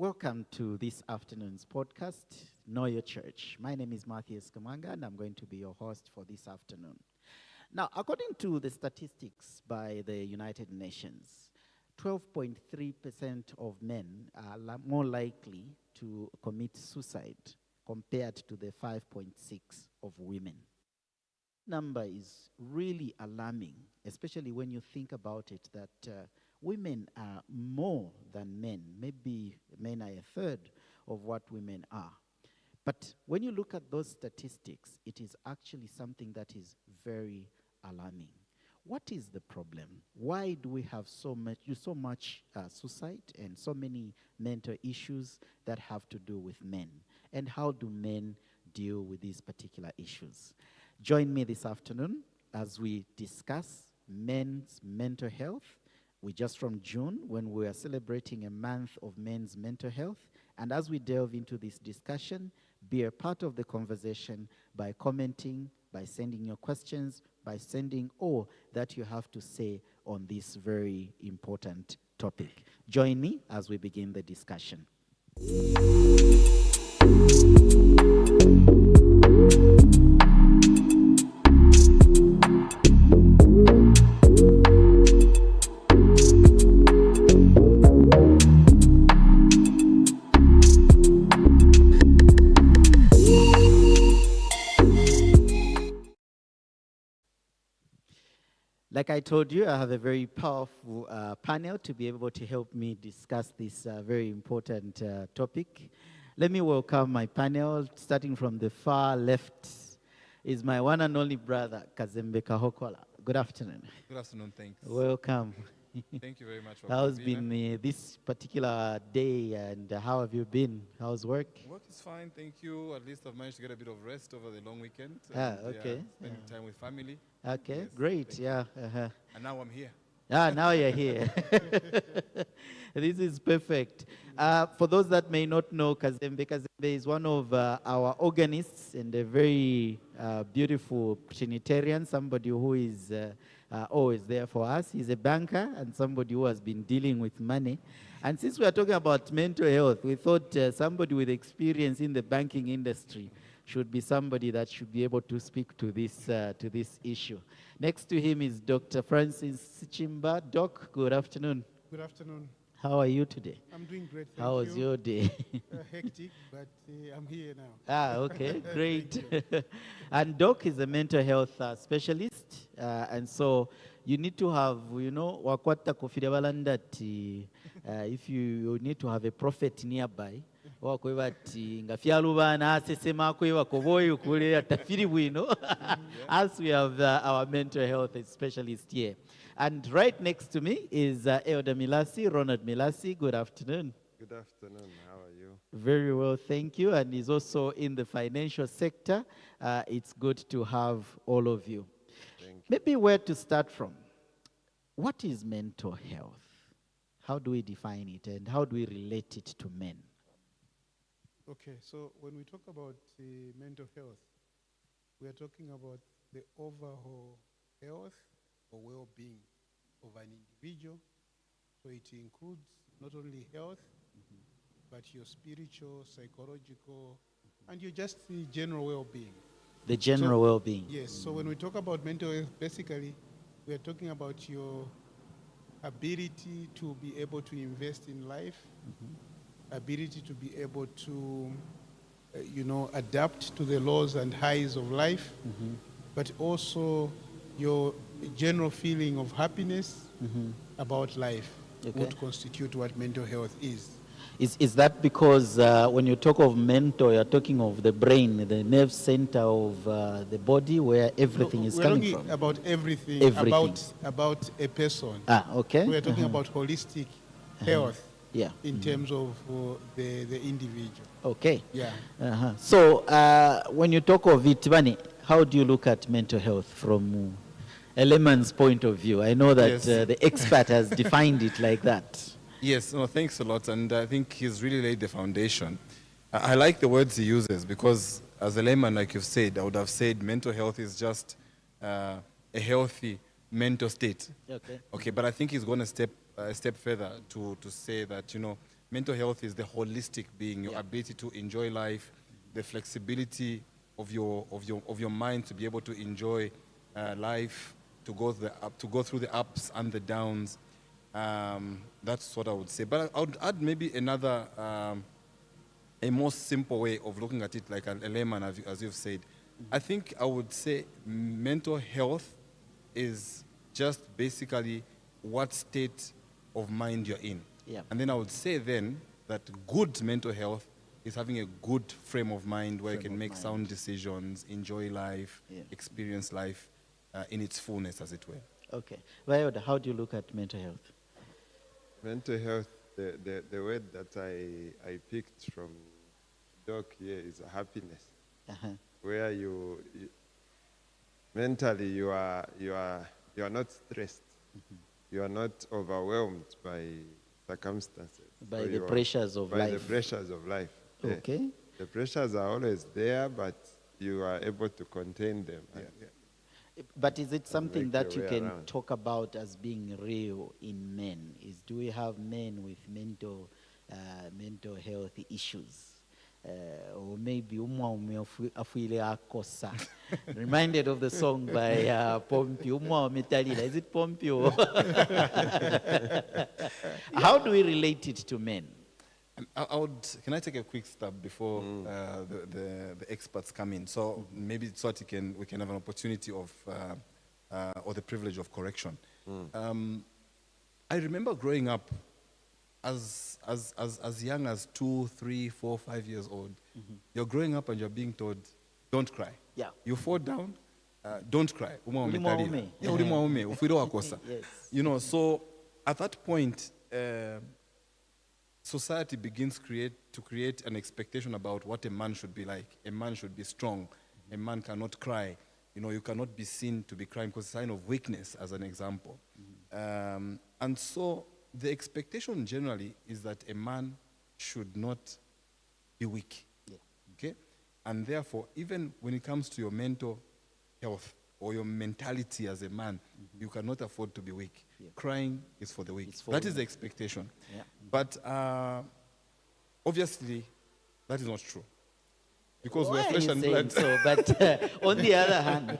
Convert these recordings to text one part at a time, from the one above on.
Welcome to this afternoon's podcast, Know Your Church. My name is Matthew Eskamanga, and I'm going to be your host for this afternoon. Now, according to the statistics by the United Nations, 12.3% of men are more likely to commit suicide compared to the 5.6% of women. Number is really alarming, especially when you think about it that women are more than men. Maybe men are a third of what women are. But when you look at those statistics, it is actually something that is very alarming. What is the problem? Why do we have so much suicide and so many mental issues that have to do with men? And how do men deal with these particular issues? Join me this afternoon as we discuss men's mental health. We're just from June when we are celebrating a month of men's mental health. And as we delve into this discussion, be a part of the conversation by commenting, by sending your questions, by sending all that you have to say on this very important topic. Join me as we begin the discussion. Like I told you, I have a very powerful panel to be able to help me discuss this very important topic. Let me welcome my panel. Starting from the far left is my one and only brother, Kazembe Kahokola. Good afternoon. Good afternoon, thanks. Welcome. Thank you very much for How's being been this particular day, and how have you been? How's work? Work is fine, thank you. At least I've managed to get a bit of rest over the long weekend. Okay. Spending time with family. Okay, Yes, great. Yeah. Uh-huh. And now I'm here. Now you're here. This is perfect. For those that may not know, Kazembe is one of our organists and a very beautiful Trinitarian, somebody who is always there for us. He's a banker and somebody who has been dealing with money. And since we are talking about mental health, we thought somebody with experience in the banking industry should be somebody that should be able to speak to this issue. Next to him is Dr. Francis Chimba. Doc, good afternoon. Good afternoon. How are you today? I'm doing great, thank you. How was your day? Hectic, but I'm here now. Okay, great. And Doc is a mental health specialist, and so you need to have, wakwata kofirabalandati, if you need to have a prophet nearby. As we have our mental health specialist here. And right next to me is Elder Milasi, Ronald Milasi. Good afternoon. Good afternoon. How are you? Very well, thank you. And he's also in the financial sector. It's good to have all of you. Thank you. Maybe where to start from. What is mental health? How do we define it, and how do we relate it to men? Okay, so when we talk about mental health, we are talking about the overall health or well-being of an individual. So it includes not only health, but your spiritual, psychological, and your just the general well-being. The general well-being. Yes, so when we talk about mental health, basically, we are talking about your ability to be able to invest in life, ability to be able to, adapt to the lows and highs of life, but also your general feeling of happiness about life would constitute what mental health is. Is that because when you talk of mental, you're talking of the brain, the nerve center of the body where everything is coming from? We're talking about everything. About a person. Okay. We're talking about holistic health. Yeah. In terms of the individual. Okay. Yeah. So when you talk of it, Bani, how do you look at mental health from a layman's point of view? I know that Yes. the expert has defined it like that. Yes, no, thanks a lot. And I think he's really laid the foundation. I like the words he uses because as a layman, like you've said, I would have said mental health is just a healthy mental state. Okay. Okay, but I think he's going a step further to say that, mental health is the holistic being, your Yeah. ability to enjoy life, the flexibility of your mind to be able to enjoy life, to go through the ups and the downs. That's what I would say. But I would add maybe another, a more simple way of looking at it, like a layman, as you've said. I think I would say mental health is just basically what state of mind you're in. Yeah. And then I would say then that good mental health is having a good frame of mind where you Frame can of make mind. sound decisions, enjoy life, Yeah. experience life in its fullness, as it were. Okay. Viola, how do you look at mental health? Mental health, the word that I picked from Doc here is happiness, Uh-huh. where you mentally you are not stressed, you are not overwhelmed by circumstances, By So the you are- pressures of by life. the pressures of life. Yeah. Okay. The pressures are always there, but you are able to contain them. And But is it something make that your you way can around. talk about as being real in men? Do we have men with mental health issues? Or maybe afuile akosa. Reminded of the song by Pompeo. Is it Pompeo? How do we relate it to men? Can I take a quick stab before the experts come in? So maybe so that we can have an opportunity of, or the privilege of correction. I remember growing up as young as 2, 3, 4, 5 years old. You're growing up and you're being told, don't cry. Yeah. You fall down, don't cry. Uma Ulimwa umetalila. ume. Yeah, ulimwa ume, ufiro wakosa. Yes. You know, so at that point, society begins to create an expectation about what a man should be like. A man should be strong. A man cannot cry. You know, you cannot be seen to be crying because it's a sign of weakness, as an example. And so the expectation generally is that a man should not be weak. Yeah. Okay? And therefore, even when it comes to your mental health or your mentality as a man, you cannot afford to be weak. Yeah. Crying is for the weak. It's for That the is the expectation. Yeah. But obviously, that is not true. Because Why we're are flesh you and saying blood. so? But on the other hand,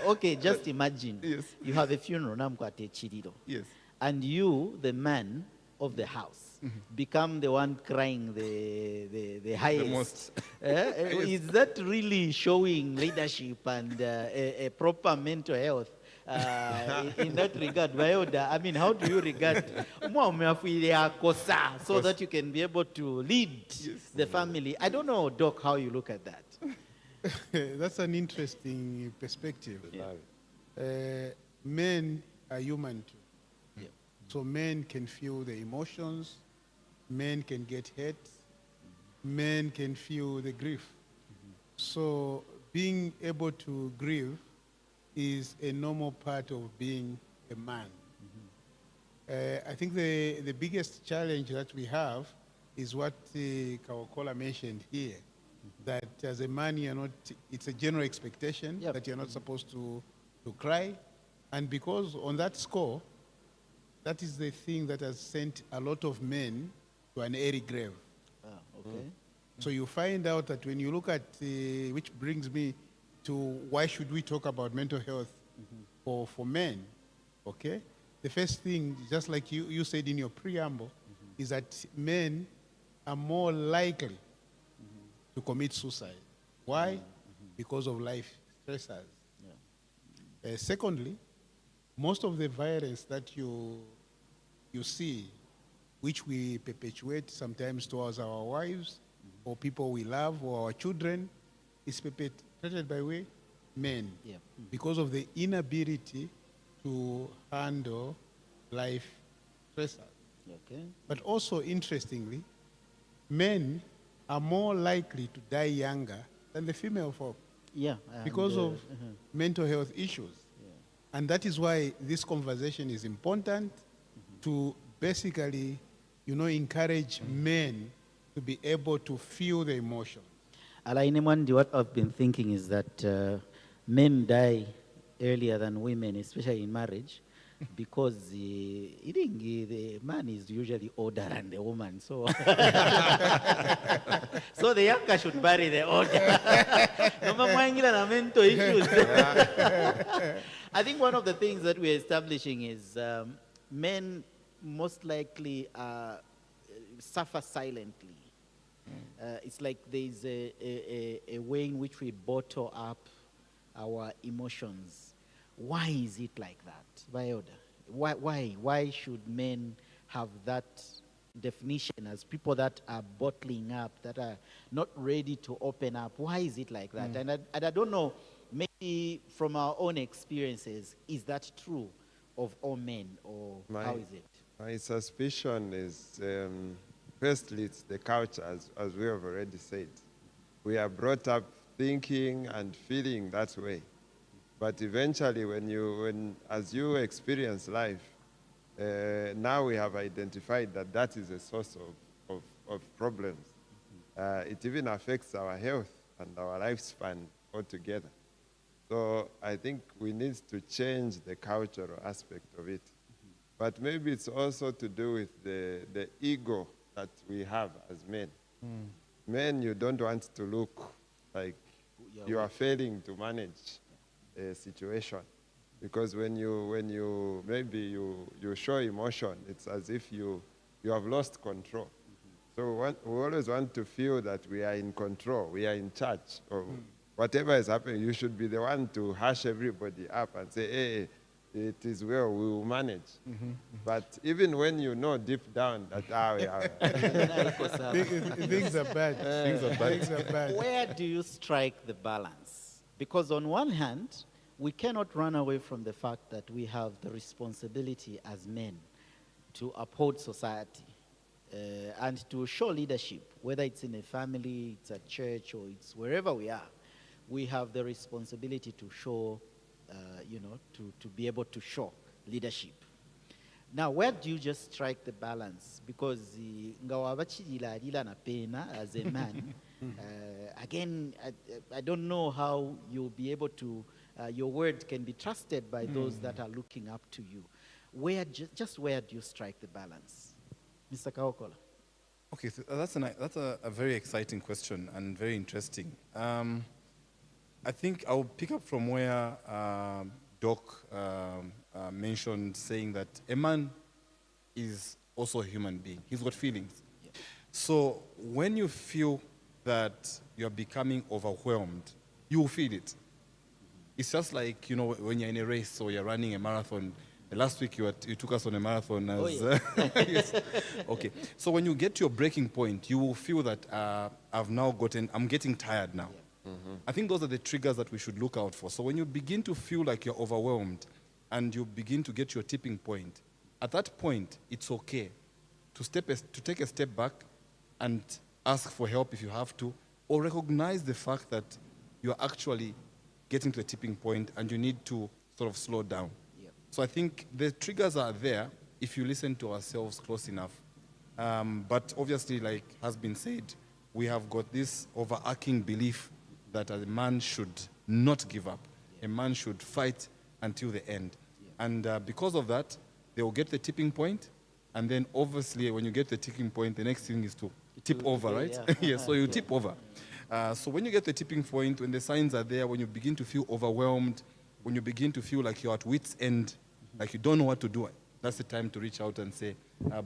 okay, just imagine Yes. you have a funeral, namkwate chiriro, Yes. and you, the man of the house, become the one crying the highest. most. Is that really showing leadership and a proper mental health? In that regard, Viola, I mean, how do you regard so that you can be able to lead the family? I don't know, Doc, how you look at that. That's an interesting perspective. Yeah. Men are human too. Yeah. So men can feel the emotions, men can get hurt, men can feel the grief. So being able to grieve is a normal part of being a man. I think the biggest challenge that we have is what Kawakola mentioned here, that as a man, you're not, it's a general expectation Yep. that you're not supposed to cry. And because on that score, that is the thing that has sent a lot of men to an early grave. Ah, okay. So you find out that when you look at, which brings me to why should we talk about mental health for men, okay? The first thing, just like you said in your preamble, is that men are more likely to commit suicide. Why? Because of life stressors. Secondly, most of the violence that you see, which we perpetuate sometimes towards our wives or people we love or our children, is perpetrated by men Yeah. because of the inability to handle life stressors. Okay. But also, interestingly, men are more likely to die younger than the female folk Yeah. because of mental health issues. And that is why this conversation is important to basically, encourage men to be able to feel the emotion. Alainimwandi, what I've been thinking is that men die earlier than women, especially in marriage, because the man is usually older than the woman, so so the younger should marry the older. Noma mwangira na mental issues. I think one of the things that we're establishing is men most likely suffer silently. It's like there's a way in which we bottle up our emotions. Why is it like that, Viola? Why should men have that definition as people that are bottling up, that are not ready to open up? Why is it like that? And I don't know, maybe from our own experiences, is that true of all men, or how is it? My suspicion is, firstly, it's the culture, as we have already said. We are brought up thinking and feeling that way. But eventually, as you experience life, now we have identified that that is a source of problems. It even affects our health and our lifespan altogether. So I think we need to change the cultural aspect of it. But maybe it's also to do with the ego that we have as men. Men, you don't want to look like you are failing to manage a situation, because when you show emotion, it's as if you have lost control. So we always want to feel that we are in control, we are in charge of whatever is happening. You should be the one to hush everybody up and say, hey, it is well, we will manage. But even when you know deep down that things are bad. Things are bad. Where do you strike the balance? Because on one hand, we cannot run away from the fact that we have the responsibility as men to uphold society and to show leadership, whether it's in a family, it's at church, or it's wherever we are. We have the responsibility to show, to be able to show leadership. Now, where do you just strike the balance? Because as a man, again, I don't know how you'll be able to, your word can be trusted by those that are looking up to you. Where do you strike the balance? Mr. Kaokola. Okay, so that's a very exciting question and very interesting. I think I'll pick up from where Doc mentioned, saying that a man is also a human being. He's got feelings. Yeah. So when you feel that you're becoming overwhelmed, you will feel it. It's just like, when you're in a race or you're running a marathon. Last week you took us on a marathon. Yes. Okay. So when you get to your breaking point, you will feel that I'm getting tired now. Yeah. I think those are the triggers that we should look out for. So when you begin to feel like you're overwhelmed and you begin to get your tipping point, at that point, it's okay to take a step back and ask for help if you have to, or recognize the fact that you're actually getting to a tipping point and you need to sort of slow down. Yep. So I think the triggers are there if you listen to ourselves close enough. But obviously, like has been said, we have got this overarching belief that a man should not give up. A man should fight until the end. And because of that, they will get the tipping point, and then obviously when you get the tipping point, the next thing is to tip over, right? Yeah, so you tip over. So when you get the tipping point, when the signs are there, when you begin to feel overwhelmed, when you begin to feel like you're at wit's end, like you don't know what to do, that's the time to reach out and say,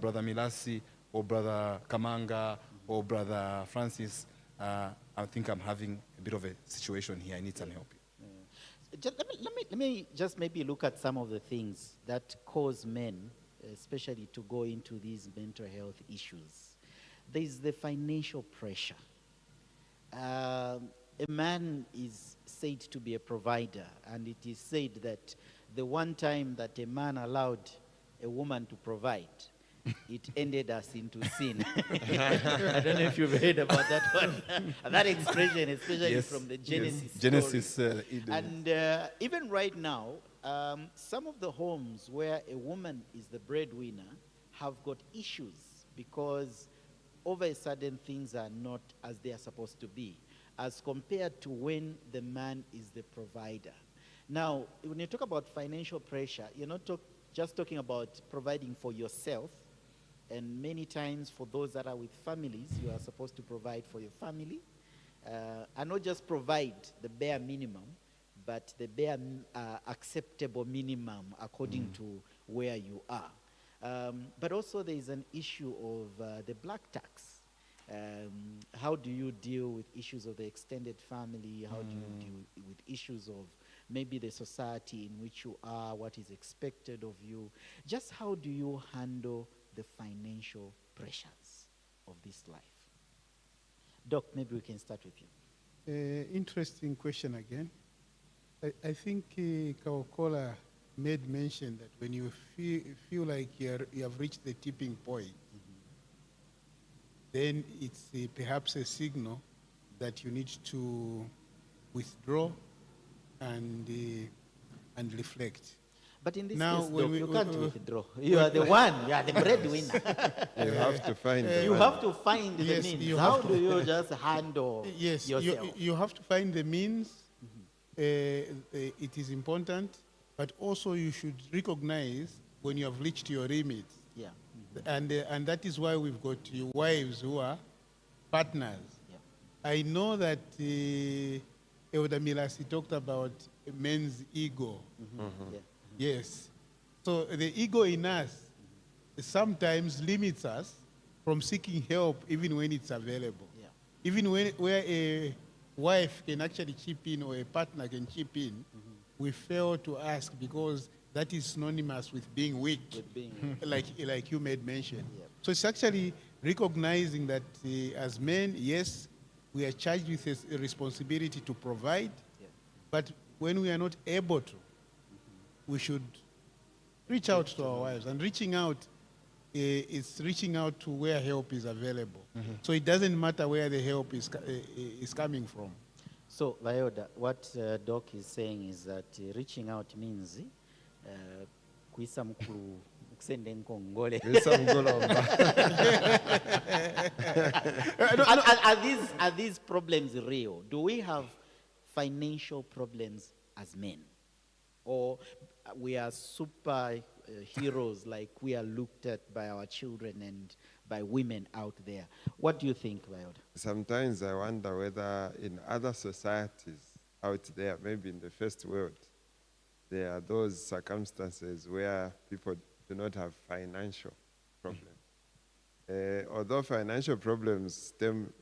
Brother Milasi, or Brother Kamanga, or Brother Francis, I think I'm having a bit of a situation here. I need some help. Let me just maybe look at some of the things that cause men, especially to go into these mental health issues. There's the financial pressure. A man is said to be a provider, and it is said that the one time that a man allowed a woman to provide, it ended us into sin. I don't know if you've heard about that one. That expression, especially from the Genesis story. And even right now, some of the homes where a woman is the breadwinner have got issues because over a sudden things are not as they are supposed to be, as compared to when the man is the provider. Now, when you talk about financial pressure, you're not just talking about providing for yourself. And many times for those that are with families, you are supposed to provide for your family. And not just provide the bare minimum, but the bare acceptable minimum according to where you are. But also there is an issue of the black tax. How do you deal with issues of the extended family? How do you deal with issues of maybe the society in which you are, what is expected of you? Just how do you handle the financial pressures of this life? Doc, maybe we can start with you. Interesting question again. I think Kaokola made mention that when you feel like you have reached the tipping point, then it's perhaps a signal that you need to withdraw and reflect. But in this Now, case, when Doc, we- you when- can't when- withdraw. You are the one. You are the breadwinner. You have to find the You money. have to find the Yes, means. you How have do you just handle Yes, yourself? you have to find the means. It is important, but also you should recognize when you have reached your limits. Yeah. And that is why we've got your wives who are partners. Yeah. I know that Elder Milasi talked about men's ego. Yeah. Yes. So the ego in us sometimes limits us from seeking help even when it's available. Yeah. Even where a wife can actually chip in or a partner can chip in, we fail to ask because that is synonymous with being weak, With being like you made mention. Yeah. So it's actually recognizing that as men, yes, we are charged with a responsibility to provide, Yeah. but when we are not able to, we should reach out to our wives. And reaching out is reaching out to where help is available. So it doesn't matter where the help is coming from. So, Vioda, what Doc is saying is that reaching out means kuisa mkulu kusende nkongole. Are these problems real? Do we have financial problems as men? Or we are super heroes, like we are looked at by our children and by women out there? What do you think, Vioda? Sometimes I wonder whether in other societies out there, maybe in the first world, there are those circumstances where people do not have financial problems. Although financial problems stem,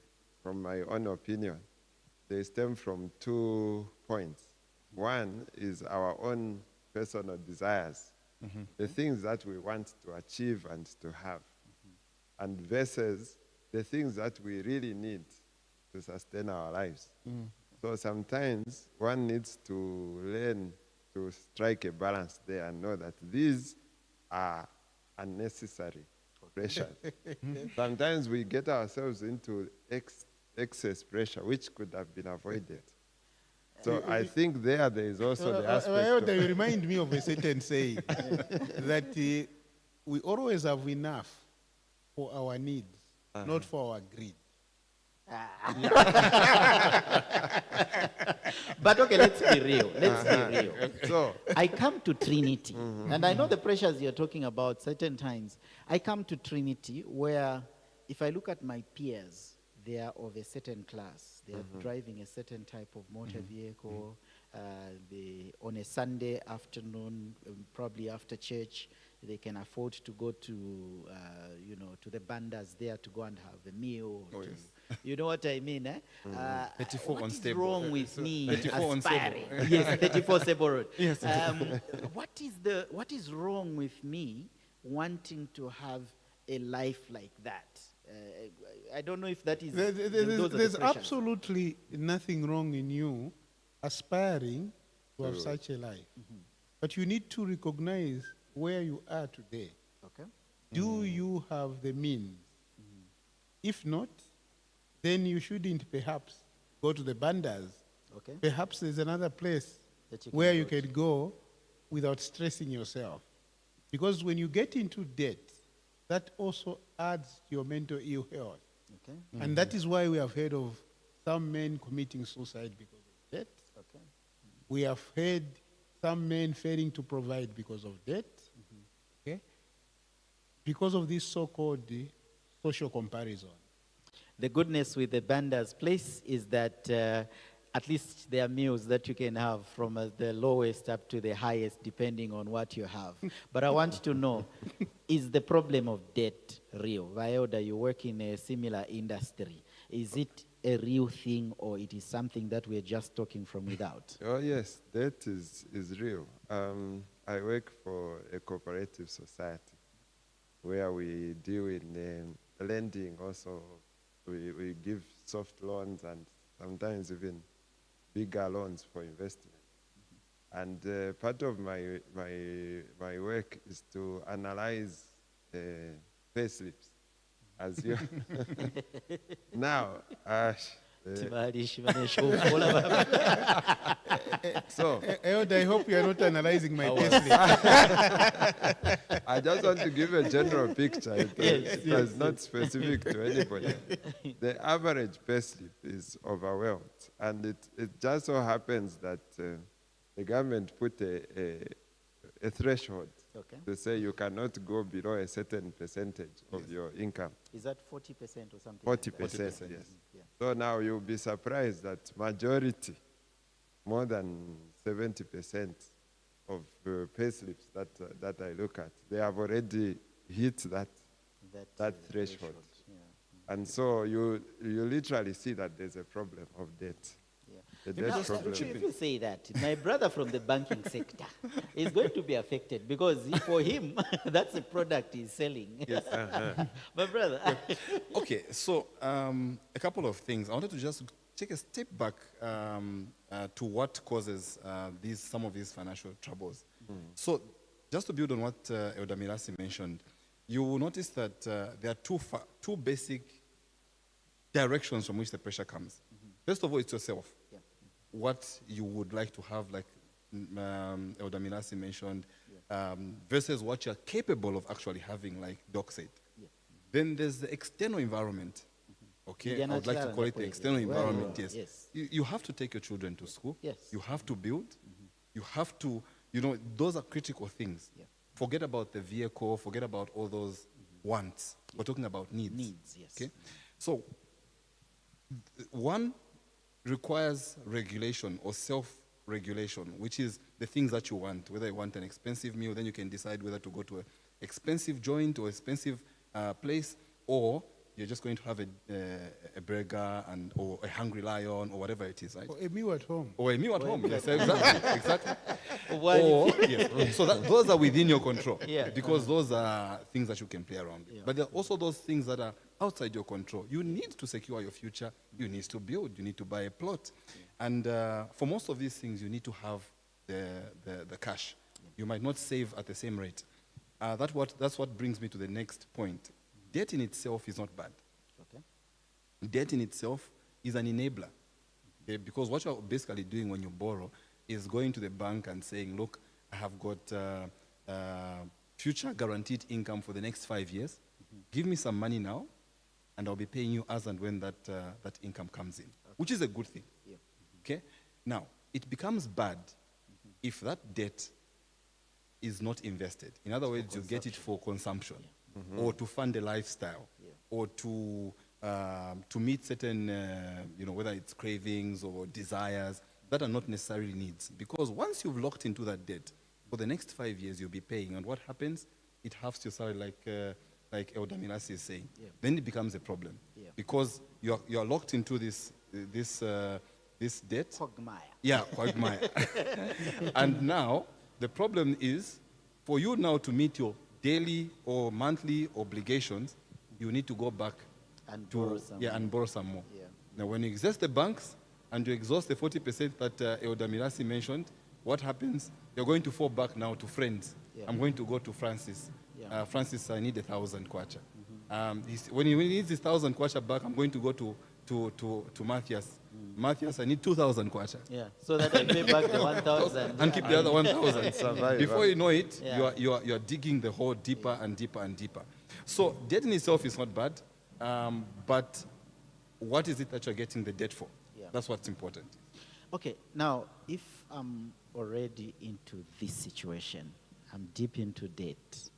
from my own opinion, they stem from 2 points. One is our own personal desires, the things that we want to achieve and to have, and versus the things that we really need to sustain our lives. So sometimes one needs to learn to strike a balance there and know that these are unnecessary pressures. Sometimes we get ourselves into excess pressure, which could have been avoided. So I think there is also the aspect You remind me of a certain saying that we always have enough for our needs, not for our greed. But okay, let's be real. Let's be real. So I come to Trinity, and I know the pressures you're talking about certain times. I come to Trinity where, if I look at my peers, they are of a certain class. They are driving a certain type of motor vehicle. On a Sunday afternoon, probably after church, they can afford to go to, to the bandas there to go and have a meal. You know what I mean, eh? 34 what on is Stable. wrong with me 34 on aspiring? Stable. Yes, 34 Stable Road. Yes. What is wrong with me wanting to have a life like that? I don't know if that is. those are the There's pressures. absolutely nothing wrong in you aspiring to have such a life. But you need to recognize where you are today. Okay. Do you have the means? If not, then you shouldn't perhaps go to the bandas. Okay. Perhaps there's another place That you where can you go can go without stressing yourself. Because when you get into debt, that also adds to your mental ill health. Okay. And that is why we have heard of some men committing suicide because of debt. Okay. We have heard some men failing to provide because of debt. okay? Because of this so-called social comparison. The goodness with the Banda's place is that at least there are meals that you can have from the lowest up to the highest, depending on what you have. But I want to know, is the problem of debt real? Viola, you work in a similar industry. Is it a real thing, or it is something that we're just talking from without? Oh, yes, debt is real. I work for a cooperative society where we deal in lending also. We give soft loans and sometimes even bigger loans for investment. And part of my work is to analyze pay slips. As you now, so Elder, I hope you are not analyzing my payslip. I just want to give a general picture. It's not specific to anybody. The average payslip is overwhelmed, and it just so happens that the government put a threshold to say you cannot go below a certain percentage of your income. Is that 40% or something? 40%, yes. Yeah. So now you'll be surprised that majority, more than 70% of payslips that I look at, they have already hit that threshold. Yeah. And so you literally see that there's a problem of debt. Yeah. The debt problem. If you say that, my brother from the banking sector is going to be affected because for him, that's the product he's selling. Yes. My brother. Okay, so a couple of things. I wanted to just take a step back to what causes some of these financial troubles. So just to build on what Elder Mirasi mentioned, you will notice that there are two basic directions from which the pressure comes. First of all, it's yourself. Yeah. What you would like to have, like Elder Mirasi mentioned, versus what you're capable of actually having, like Doc said. Yeah. Then there's the external environment. Okay, I would like to call it the external environment, yes. You have to take your children to school. Yes. You have to build. You have to, those are critical things. Yeah. Forget about the vehicle, forget about all those wants. We're talking about needs. Needs, yes. Okay? So, one requires regulation or self-regulation, which is the things that you want. Whether you want an expensive meal, then you can decide whether to go to an expensive joint or expensive place, or you're just going to have a burger or a Hungry Lion or whatever it is, right? Or a meal at home. Or a meal at home, yes, exactly. Yes. So those are within your control, because those are things that you can play around with. But there are also those things that are outside your control. You need to secure your future. You need to build. You need to buy a plot. And for most of these things, you need to have the cash. You might not save at the same rate. That's what brings me to the next point. Debt in itself is not bad. Okay. Debt in itself is an enabler. Okay? Because what you're basically doing when you borrow is going to the bank and saying, look, I have got future guaranteed income for the next 5 years. Give me some money now, and I'll be paying you as and when that income comes in, which is a good thing. Yeah. Okay? Now, it becomes bad if that debt is not invested. In other words, you get it for consumption. Or to fund a lifestyle, or to meet certain, whether it's cravings or desires that are not necessarily needs. Because once you've locked into that debt, for the next 5 years you'll be paying, and what happens? It halves your salary, like Elder Mirasi is saying. Yeah. Then it becomes a problem, because you're locked into this debt. Quagmire. Yeah, quagmire. And now the problem is, for you now to meet your daily or monthly obligations, you need to go back And borrow some more. and borrow some more. Yeah. Now, when you exhaust the banks and you exhaust the 40% that Elder Mirasi mentioned, what happens? You're going to fall back now to friends. Yeah. I'm going to go to Francis. Yeah. Francis, I need 1,000 kwacha. When he needs his 1,000 kwacha back, I'm going to go to Matthias. Matthias, I need 2,000 kwacha. Yeah, so that I pay back the 1,000. And keep the other 1,000. Survive. Before you know it, Yeah. you're digging the hole deeper and deeper and deeper. So debt in itself is not bad, but what is it that you're getting the debt for? Yeah. That's what's important. Okay, now, if I'm already into this situation, I'm deep into debt,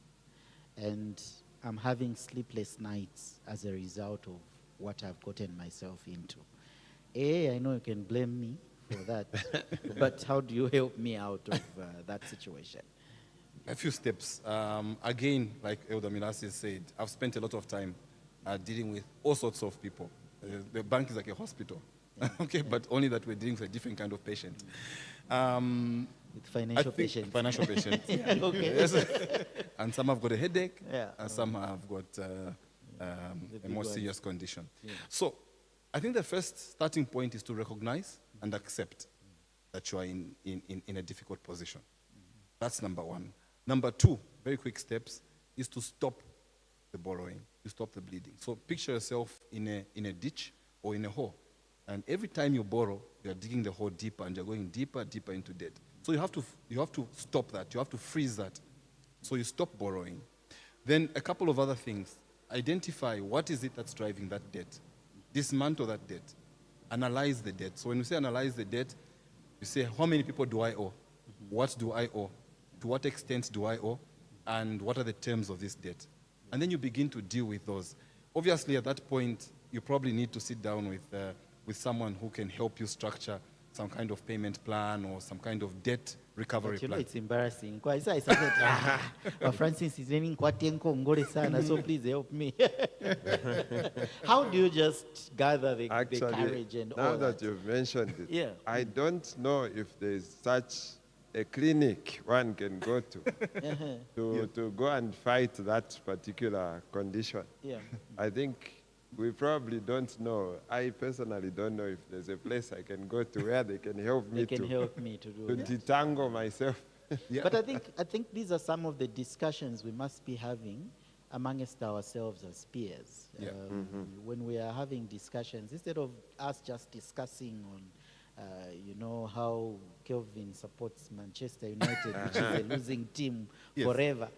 and I'm having sleepless nights as a result of what I've gotten myself into. I know you can blame me for that, but how do you help me out of that situation? A few steps. Again, like Elder Milasi said, I've spent a lot of time dealing with all sorts of people. The bank is like a hospital, okay, but only that we're dealing with a different kind of patient. With financial patients. Financial patients. Okay. Yes. And some have got a headache, Yeah. and some have got a big more ones. serious condition. Yeah. So I think the first starting point is to recognize and accept that you are in a difficult position. That's number one. Number two, very quick steps, is to stop the borrowing, to stop the bleeding. So picture yourself in a ditch or in a hole. And every time you borrow, you're digging the hole deeper and you're going deeper, deeper into debt. So you have to stop that. You have to freeze that. So you stop borrowing. Then a couple of other things. Identify what is it that's driving that debt. Dismantle that debt. Analyze the debt. So when you say analyze the debt, you say, how many people do I owe? What do I owe? To what extent do I owe? And what are the terms of this debt? And then you begin to deal with those. Obviously, at that point, you probably need to sit down with someone who can help you structure some kind of payment plan or some kind of debt recovery But you know, plan. it's embarrassing. Kwa isa said, Francis is running kwatenko ngore sana, so please help me. How do you just gather the courage and now all that you've mentioned it, Yeah. I don't know if there's such a clinic one can go to go and fight that particular condition. Yeah. I think we probably don't know. I personally don't know if there's a place I can go to where they can help me They can help me to do to that. detangle myself. Yeah. But I think these are some of the discussions we must be having amongst ourselves as peers. Yeah. When we are having discussions, instead of us just discussing on, how Kelvin supports Manchester United, which is a losing team Yes. forever.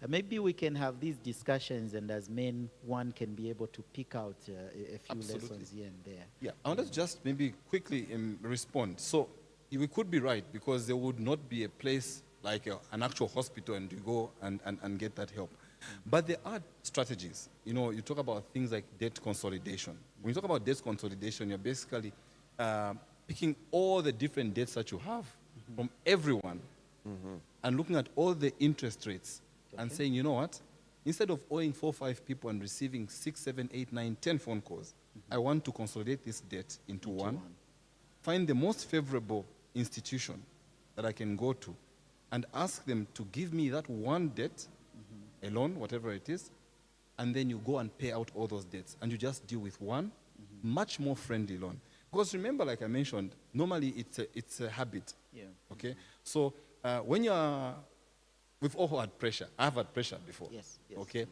Maybe we can have these discussions, and as men, one can be able to pick out a few Absolutely. lessons here and there. Yeah, I want to just maybe quickly respond. So we could be right because there would not be a place like an actual hospital and you go and get that help. But there are strategies. You talk about things like debt consolidation. When you talk about debt consolidation, you're basically picking all the different debts that you have from everyone and looking at all the interest rates and saying, you know what? Instead of owing 4 or 5 people and receiving 6, 7, 8, 9, 10 phone calls, I want to consolidate this debt into one. Find the most favorable institution that I can go to and ask them to give me that one debt, a loan, whatever it is, and then you go and pay out all those debts and you just deal with one much more friendly loan. Because remember, like I mentioned, normally it's a habit. Yeah. Okay? So when we've all had pressure. I've had pressure before. Yes. Okay?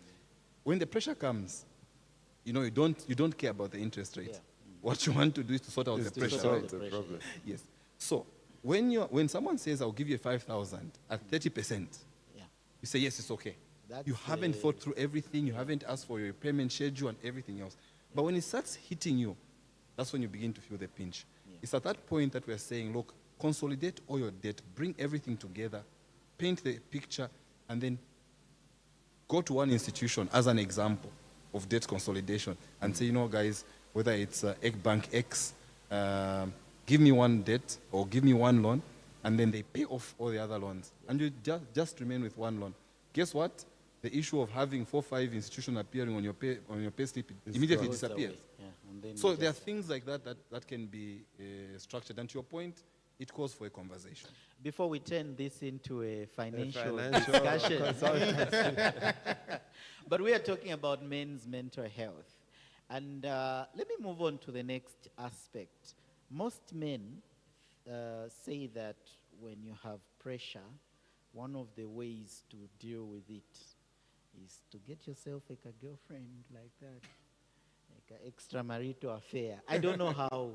When the pressure comes, you don't care about the interest rate. Yeah. What you want to do is to sort out the to pressure. sort out right? the the problem. Yes. So when someone says, I'll give you 5,000 at 30%, Yeah. you say, yes, it's okay. That's, You haven't thought through everything. You haven't asked for your payment schedule and everything else. But when it starts hitting you, that's when you begin to feel the pinch. Yeah. It's at that point that we're saying, look, consolidate all your debt, bring everything together, paint the picture, and then go to one institution as an example of debt consolidation and say, guys, whether it's Bank X, give me one debt or give me one loan, and then they pay off all the other loans. And you just remain with one loan. Guess what? The issue of having 4 or 5 institutions appearing on your pay slip immediately goes disappears. away. Yeah. And then So you there are just- things like that can be structured. And to your point, it calls for a conversation. Before we turn this into a financial financial discussion, but we are talking about men's mental health. And let me move on to the next aspect. Most men say that when you have pressure, one of the ways to deal with it is to get yourself like a girlfriend like that, like an extramarital affair. I don't know how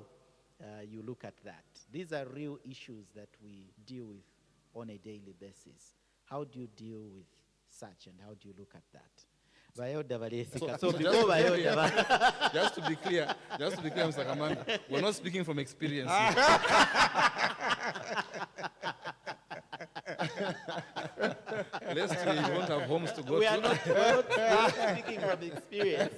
you look at that. These are real issues that we deal with on a daily basis. How do you deal with such, and how do you look at that? Just to be clear, Mr. Kamanga, we're not speaking from experience. Lest we won't have homes to go We are not speaking from experience.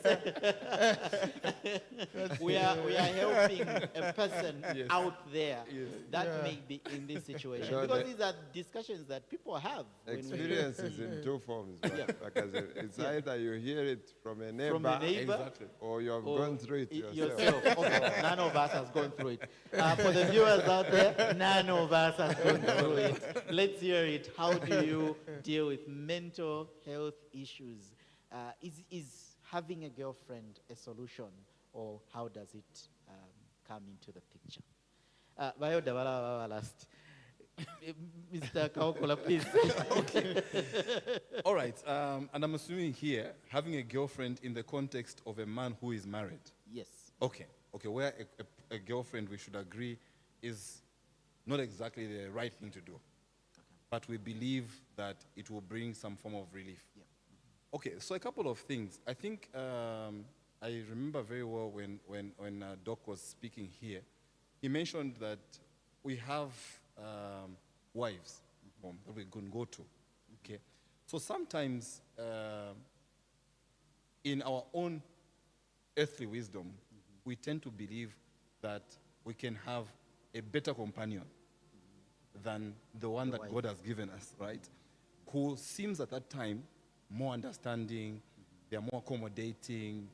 we are helping a person out there that may be in this situation. Sure, Because these are discussions that people have. Experience is in two forms. Because it's either you hear it from a neighbor, Exactly. or you have gone through it yourself. Okay, none of us has gone through it. For the viewers out there, none of us has gone through it. Let's hear it. How do you deal with mental health issues? Is having a girlfriend a solution, or how does it come into the picture? Bayo Dabala last. Mr. Kaokola, please. Okay. All right. And I'm assuming here, having a girlfriend in the context of a man who is married. Yes. Okay. Where a girlfriend, we should agree, is not exactly the right thing to do. But we believe that it will bring some form of relief. Yeah. Okay, so a couple of things. I think I remember very well when Doc was speaking here. He mentioned that we have wives that we can go to. Okay, so sometimes in our own earthly wisdom, we tend to believe that we can have a better companion than the one that God has given us, right? Who seems at that time more understanding, they are more accommodating,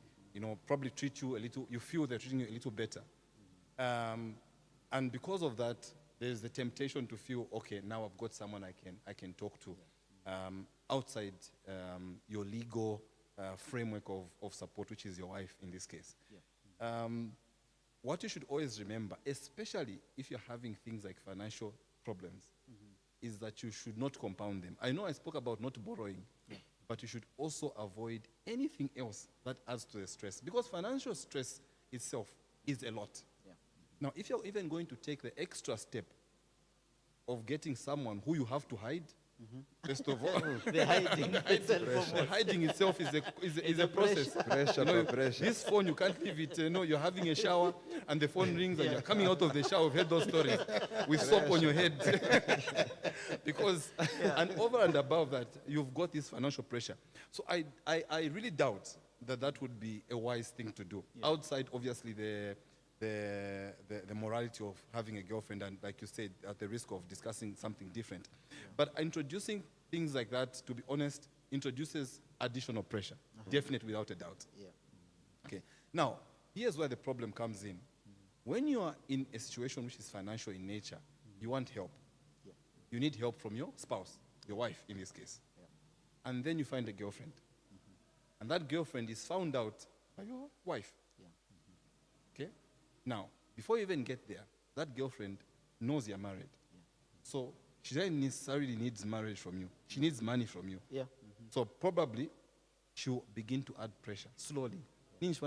probably treat you a little, you feel they're treating you a little better. And because of that, there's the temptation to feel, okay, now I've got someone I can talk to outside your legal framework of support, which is your wife in this case. Yeah. What you should always remember, especially if you're having things like financial problems, is that you should not compound them. I know I spoke about not borrowing, but you should also avoid anything else that adds to the stress, because financial stress itself is a lot. Yeah. Now, if you're even going to take the extra step of getting someone who you have to hide, first of all, the hiding itself is a process. Pressure. This phone, you can't leave it. You're having a shower and the phone rings and you're coming out of the shower. We've heard those stories with soap on your head. Because, and over and above that, you've got this financial pressure. So I really doubt that would be a wise thing to do. Yeah. Outside, obviously, the morality of having a girlfriend, and like you said, at the risk of discussing something different. Yeah. But introducing things like that, to be honest, introduces additional pressure, definitely, without a doubt. Yeah. Okay. Now, here's where the problem comes in. When you are in a situation which is financial in nature, you want help. Yeah. You need help from your spouse, your wife in this case. Yeah. And then you find a girlfriend. And that girlfriend is found out by your wife. Okay? Now, before you even get there, that girlfriend knows you're married. Yeah. So she doesn't necessarily needs marriage from you. She needs money from you. Yeah. So probably she'll begin to add pressure slowly. Yes.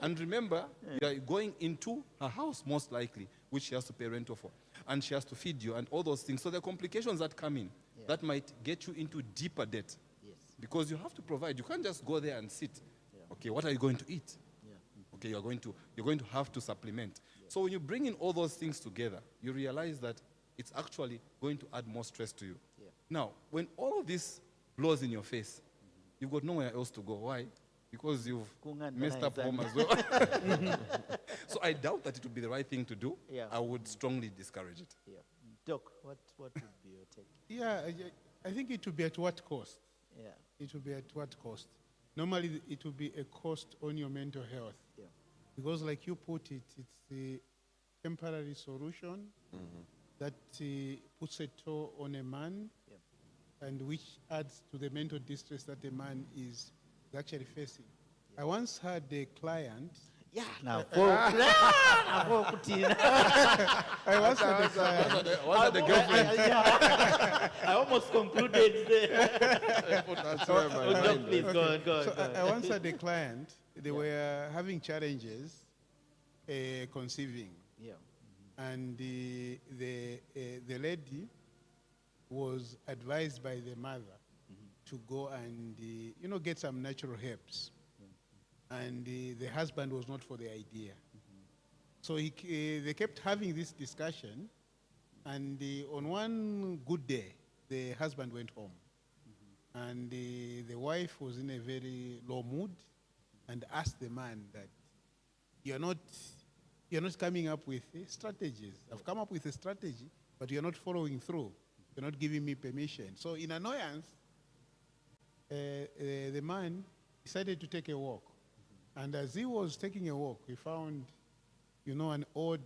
And remember, you are going into her house most likely, which she has to pay rent for. And she has to feed you and all those things. So the complications that come in, that might get you into deeper debt. Yes. Because you have to provide. You can't just go there and sit. Yeah. Okay, what are you going to eat? Yeah. Okay, you're going to have to supplement. Yeah. So when you bring in all those things together, you realize that it's actually going to add more stress to you. Yeah. Now, when all of this blows in your face, you've got nowhere else to go. Why? Because you've messed up home as well. So I doubt that it would be the right thing to do. Yeah. I would strongly discourage it. Yeah. Doc, what would be your take? Yeah, I think it would be at what cost? Yeah. It would be at what cost? Normally, it would be a cost on your mental health. Yeah. Because like you put it, it's a temporary solution that puts a toll on a man, and which adds to the mental distress that a man is actually facing. Yeah. I once had a client. Yeah, now. I once had a client. I almost concluded there. Please go. I once had a client. They were having challenges conceiving. Yeah. And the lady was advised by the mother to go and get some natural herbs. And the husband was not for the idea. So they kept having this discussion, and on one good day, the husband went home, and the wife was in a very low mood, and asked the man that you're not coming up with strategies. I've come up with a strategy, but you're not following through. You're not giving me permission. So in annoyance, the man decided to take a walk. And as he was taking a walk, he found, an old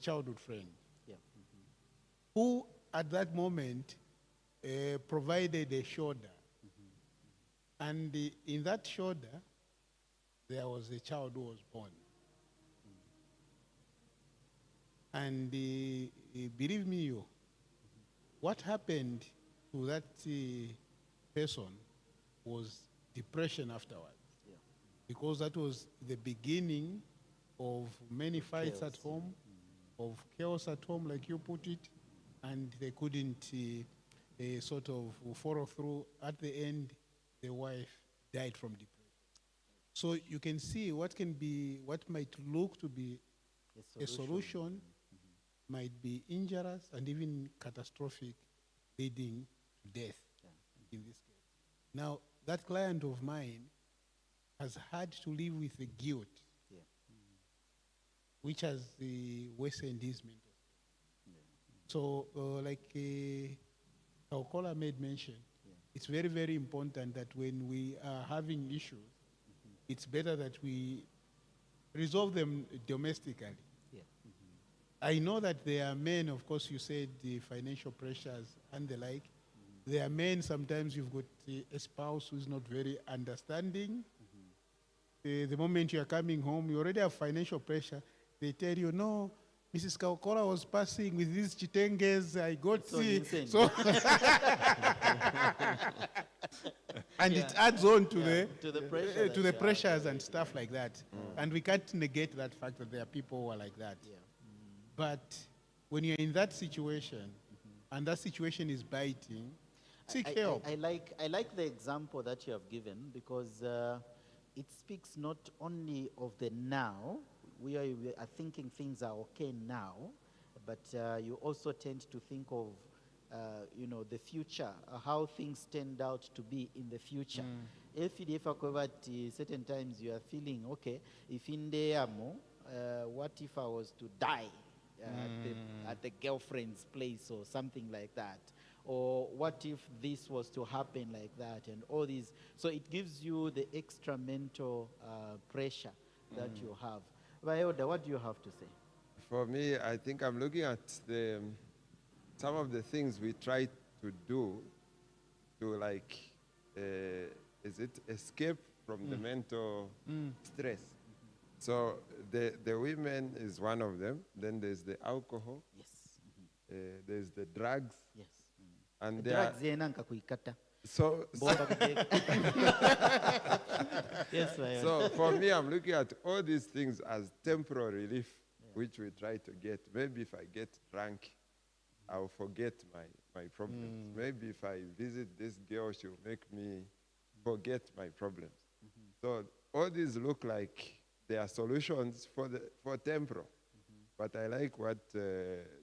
childhood friend, Yeah. who at that moment provided a shoulder. And in that shoulder, there was a child who was born. And believe me, what happened to that person was depression afterwards. Yeah. Because that was the beginning of many fights Chaos, at home, of chaos at home, like you put it, and they couldn't sort of follow through. At the end, the wife died from depression. So you can see what might look to be a solution might be injurious and even catastrophic, leading to death in this case. Now, that client of mine has had to live with the guilt, which has worsened his mental state. So, like Kaukola made mention, it's very, very important that when we are having issues, it's better that we resolve them domestically. I know that there are men, of course, you said the financial pressures and the like. There are men, sometimes you've got a spouse who's not very understanding. The moment you are coming home, you already have financial pressure. They tell you, no, Mrs. Kaukola was passing with these chitenges. I got so and it adds on to the pressures and stuff like that. And we can't negate that fact that there are people who are like that. But when you're in that situation, and that situation is biting, seek help. I like the example that you have given, because it speaks not only of the now, we are thinking things are okay now, but you also tend to think of the future, how things turned out to be in the future. If at certain times you are feeling, okay, if in there, what if I was to die at the girlfriend's place or something like that? Or what if this was to happen like that, and all these. So it gives you the extra mental pressure that you have. Vioda, what do you have to say? For me, I think I'm looking at some of the things we try to do to escape from the mental stress. So the women is one of them. Then there's the alcohol. Yes. There's the drugs. Yes. And Drugs yenanka kuikata. so Yes, Vioda. so for me, I'm looking at all these things as temporary relief, which we try to get. Maybe if I get drunk, I'll forget my problems. Maybe if I visit this girl, she'll make me forget my problems. So all these look like they are solutions for temporal. But I like what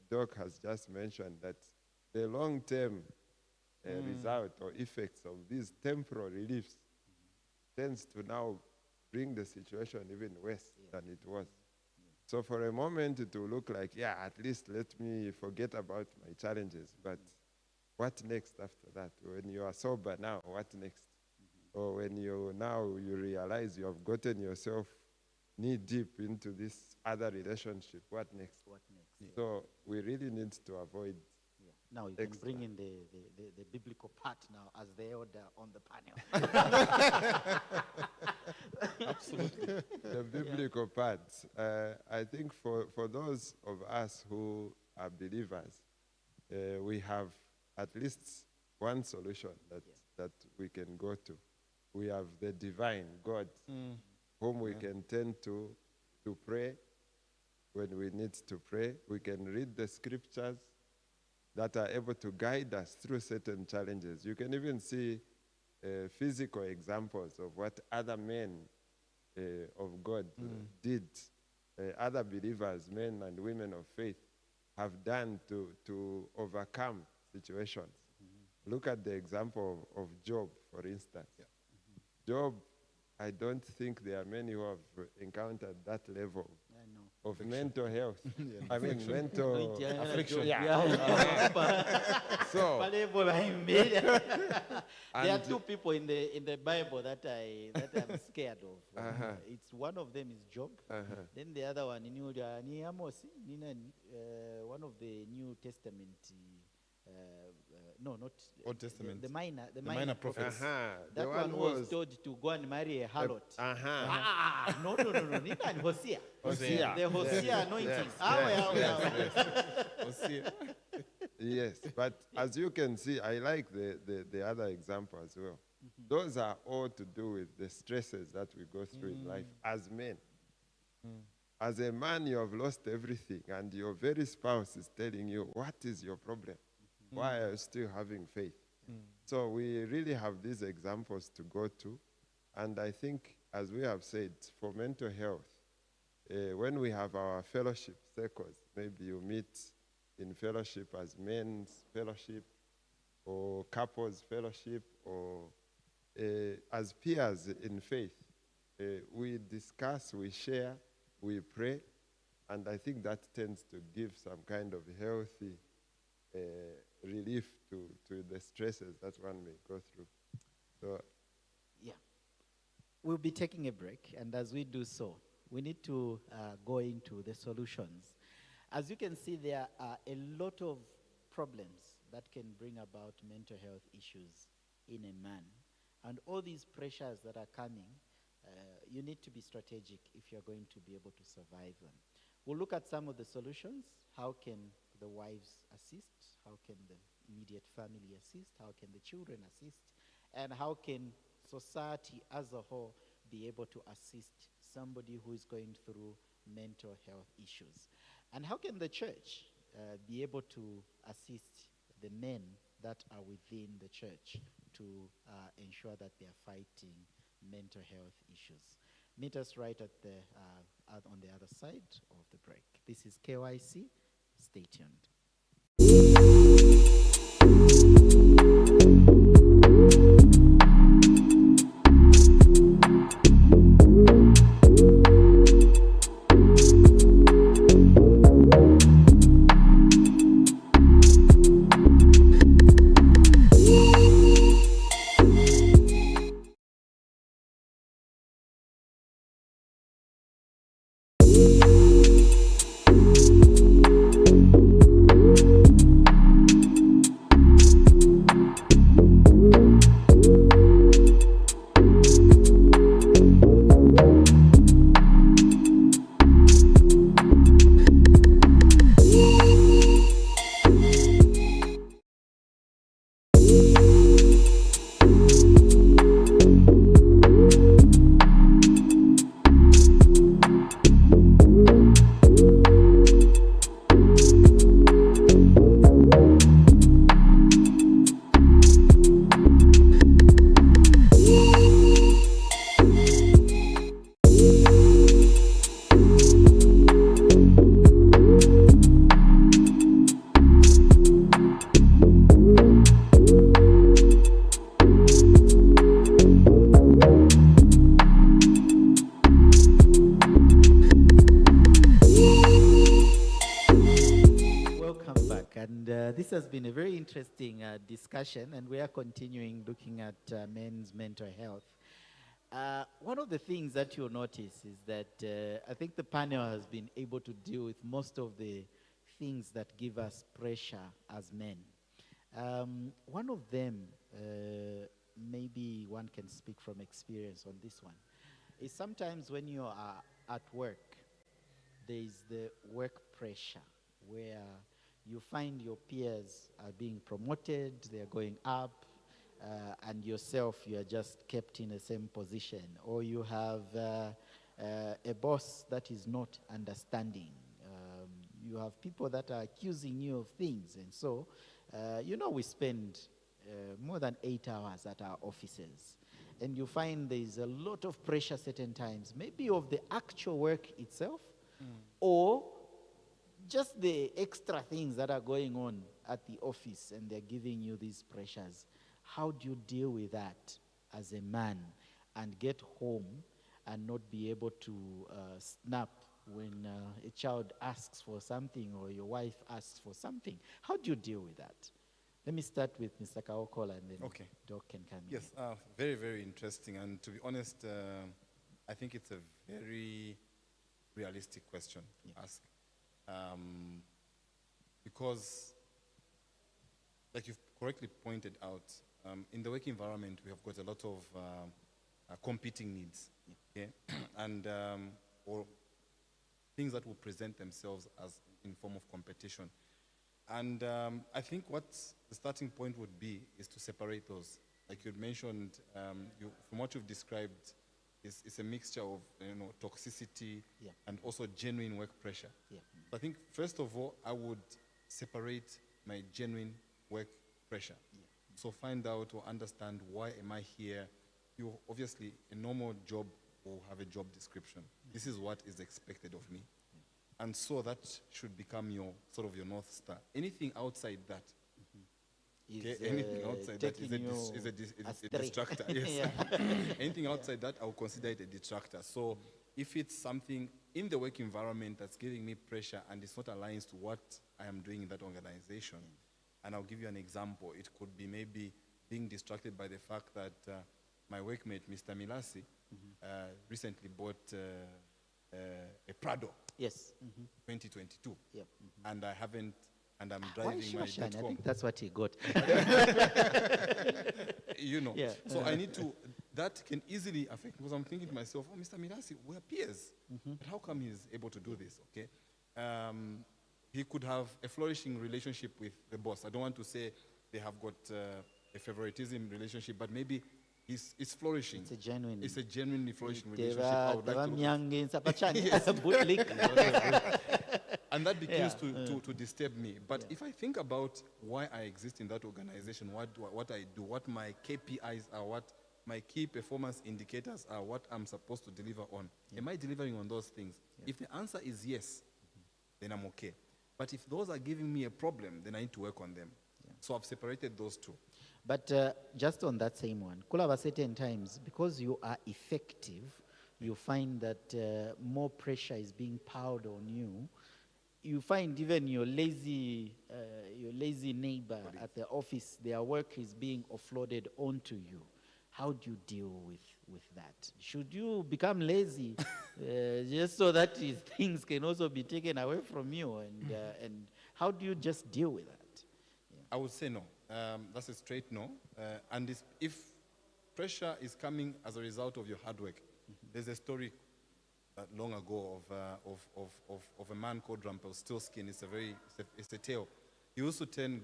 Doc has just mentioned, that the long-term result or effects of these temporal reliefs tends to now bring the situation even worse than it was. So for a moment it will look like, at least let me forget about my challenges. But what next after that? When you are sober now, what next? Or when you realize you have gotten yourself knee deep into this other relationship, what next? What next? So we really need to avoid. Now you can bring in the biblical part now as the elder on the panel. Absolutely. The biblical part. I think for those of us who are believers, we have at least one solution that we can go to. We have the divine God, whom we can turn to pray when we need to pray. We can read the scriptures that are able to guide us through certain challenges. You can even see physical examples of what other men of God did other believers, men and women of faith, have done to overcome situations. Look at the example of Job, for instance. Job, I don't think there are many who have encountered that level of mental health. I mean, mental Affliction. So, There are and- two people in the Bible that I'm scared of. It's one of them is Job. Then the other one, ni Amos, one of the New Testament. No, not Old Testament. The minor minor prophets. That the one was told to go and marry a harlot. No. Nina and Hosea. Hosea. The Hosea Yes, anointing. Hosea. Yes, but as you can see, I like the other example as well. Those are all to do with the stresses that we go through in life as men. As a man, you have lost everything, and your very spouse is telling you, what is your problem? Why are you still having faith? So we really have these examples to go to. And I think, as we have said, for mental health, when we have our fellowship circles, maybe you meet in fellowship as men's fellowship, or couples fellowship, or as peers in faith, we discuss, we share, we pray, and I think that tends to give some kind of healthy relief to the stresses that one may go through. So, Yeah. We'll be taking a break, and as we do so, we need to go into the solutions. As you can see, there are a lot of problems that can bring about mental health issues in a man. And all these pressures that are coming, you need to be strategic if you're going to be able to survive them. We'll look at some of the solutions. How can the wives assist? How can the immediate family assist? How can the children assist? And how can society as a whole be able to assist somebody who is going through mental health issues? And how can the church be able to assist the men that are within the church to ensure that they are fighting mental health issues? Meet us right at the on the other side of the break. This is KYC. Stay tuned. This has been a very interesting discussion, and we are continuing looking at men's mental health. One of the things that you'll notice is that I think the panel has been able to deal with most of the things that give us pressure as men. One of them, maybe one can speak from experience on this one, is sometimes when you are at work, there is the work pressure where you find your peers are being promoted, they're going up, and yourself, you are just kept in the same position. Or you have a boss that is not understanding. You have people that are accusing you of things. And so, we spend more than 8 hours at our offices. And you find there's a lot of pressure certain times, maybe of the actual work itself, or just the extra things that are going on at the office and they're giving you these pressures. How do you deal with that as a man and get home and not be able to snap when a child asks for something or your wife asks for something? How do you deal with that? Let me start with Mr. Kaokola and then Okay. Doc can come in. Yes, very, very interesting. And to be honest, I think it's a very realistic question to ask. Because, like you've correctly pointed out, in the work environment, we have got a lot of competing needs, okay? And or things that will present themselves as in form of competition. And I think what the starting point would be is to separate those. Like you mentioned, from what you've described, it's a mixture of toxicity and also genuine work pressure. Yeah. So I think first of all, I would separate my genuine work pressure. So find out or understand, why am I here? You obviously, a normal job will have a job description. This is what is expected of me. And so that should become your sort of your North Star. Anything outside that, okay, anything outside that is a distractor. Yes. Anything outside that, I will consider it a distractor. So if it's something in the work environment that's giving me pressure and it's not aligned to what I am doing in that organization, and I'll give you an example. It could be maybe being distracted by the fact that my workmate, Mr. Milasi, recently bought a Prado. Yes. 2022. Yep. And I haven't, and I'm Why driving my Shoshan? I .com. think that's what he got. Yeah. So I need to, that can easily affect, because I'm thinking to myself, oh, Mr. Milasi, we're peers. But how come he's able to do this, okay? He could have a flourishing relationship with the boss. I don't want to say they have got a favoritism relationship, but maybe it's flourishing. It's a genuinely flourishing relationship. I would like to and that begins to disturb me. But if I think about why I exist in that organization, what I do, what my KPIs are, what my key performance indicators are, what I'm supposed to deliver on, am I delivering on those things? If the answer is yes, then I'm okay. But if those are giving me a problem, then I need to work on them. So I've separated those two. But just on that same one, could have certain times, because you are effective, you find that more pressure is being piled on you. You find even your lazy neighbor at the office, their work is being offloaded onto you. How do you deal with that? Should you become lazy just so that these things can also be taken away from you? And how do you just deal with that? I would say no. That's a straight no. And if pressure is coming as a result of your hard work, there's a story long ago of a man called Rumpelstiltskin. It's a tale. He used to turn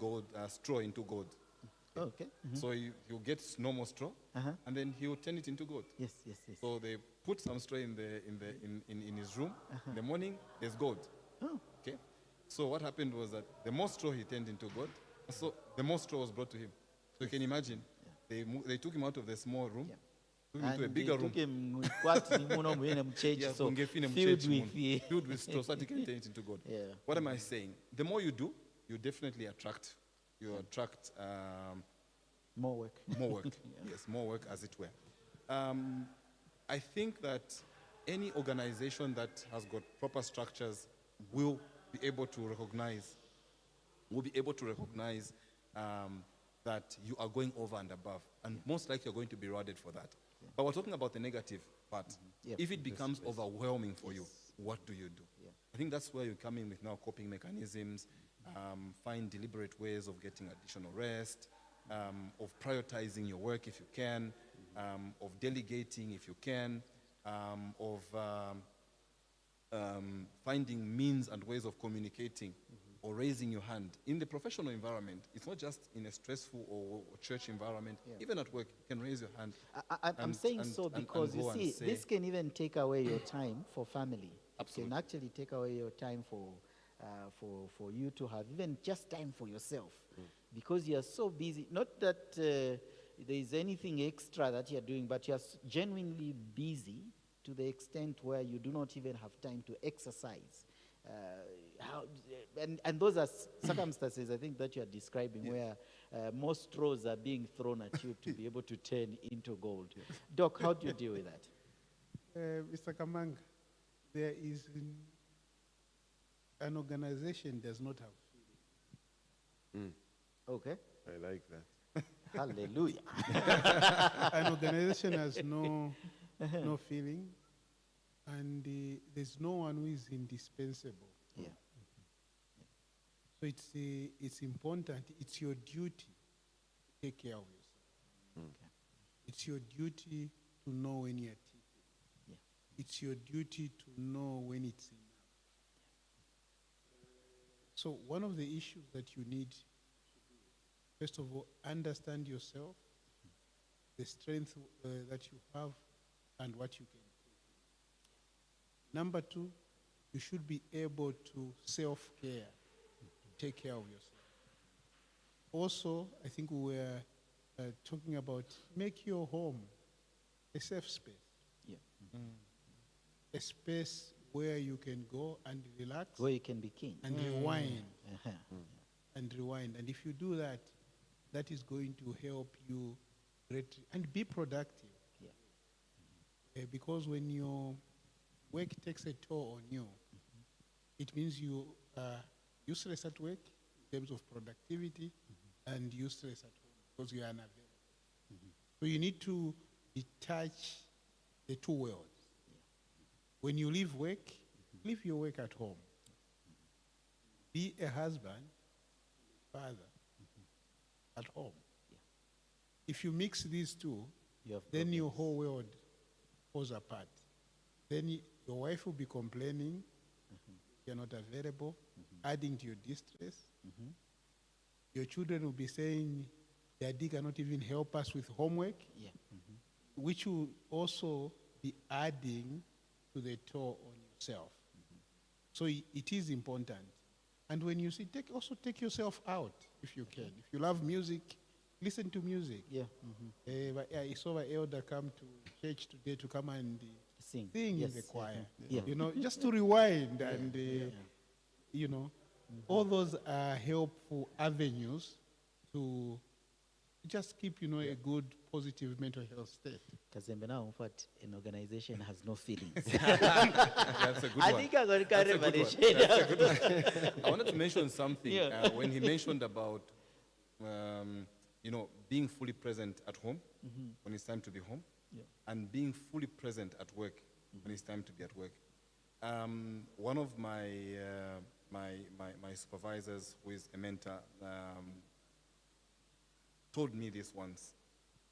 straw into gold. Oh, okay. So you get normal straw, and then he will turn it into gold. Yes. So they put some straw in his room. In the morning, there's gold. Oh. Okay. So what happened was that the more straw he turned into gold, so the more straw was brought to him. So you can imagine, they took him out of the small room, took him to a bigger room. Filled with straw, so that he can turn it into gold. Yeah. What am I saying? The more you do, you definitely attract. You attract more work. More work. Yes, more work, as it were. I think that any organization that has got proper structures will be able to recognize that you are going over and above, and most likely you're going to be rewarded for that. But we're talking about the negative part. If it becomes overwhelming for you, what do you do? I think that's where you come in with now coping mechanisms, find deliberate ways of getting additional rest, of prioritizing your work if you can, of delegating if you can, of finding means and ways of communicating or raising your hand. In the professional environment, it's not just in a stressful or church environment. Even at work, you can raise your hand. I'm saying so because you see, this can even take away your time for family. Absolutely. It can actually take away your time for you to have even just time for yourself, because you are so busy. Not that there is anything extra that you are doing, but you are genuinely busy to the extent where you do not even have time to exercise how, and those are circumstances, I think, that you are describing, where more straws are being thrown at you to be able to turn into gold. Doc, how do you deal with that? Mr. Kamanga, there is an organization does not have feeling. Okay. I like that. Hallelujah. An organization has no feeling, and there's no one who is indispensable. Yeah. So it's important. It's your duty to take care of yourself. Okay. It's your duty to know when you're teaching. Yeah. It's your duty to know when it's enough. So one of the issues that you need to do, first of all, understand yourself, the strength that you have, and what you can do. Number two, you should be able to self-care, take care of yourself. Also, I think we were talking about make your home a safe space. Yeah. A space where you can go and relax Where you can be king. and rewind Uh-huh. and rewind. And if you do that, that is going to help you and be productive. Yeah. Because when your work takes a toll on you, it means you are useless at work in terms of productivity and useless at home because you are unavailable. So you need to detach the two worlds. When you leave work, leave your work at home. Be a husband, father, at home. If you mix these two, You have then your problems. whole world falls apart. Then your wife will be complaining, you're not available, adding to your distress. Your children will be saying, Daddy cannot even help us with homework, Yeah. which will also be adding to the toll on yourself. So it is important. And when you see, also take yourself out if you can. If you love music, listen to music. Yeah. I saw an elder come to church today to come and Sing. sing Yes. in the choir. Yeah. You know, just to rewind and, you know, all those are helpful avenues to just keep, you know, a good, positive mental health state. Kazembe now, in fact, an organization has no feelings. That's a good I one. think I'm going to carry That's a good one. Malaysia. That's a good one. I wanted to mention something. Yeah. When he mentioned about, you know, being fully present at home when it's time to be home, Yeah. and being fully present at work when it's time to be at work. One of my my supervisors, who is a mentor, told me this once.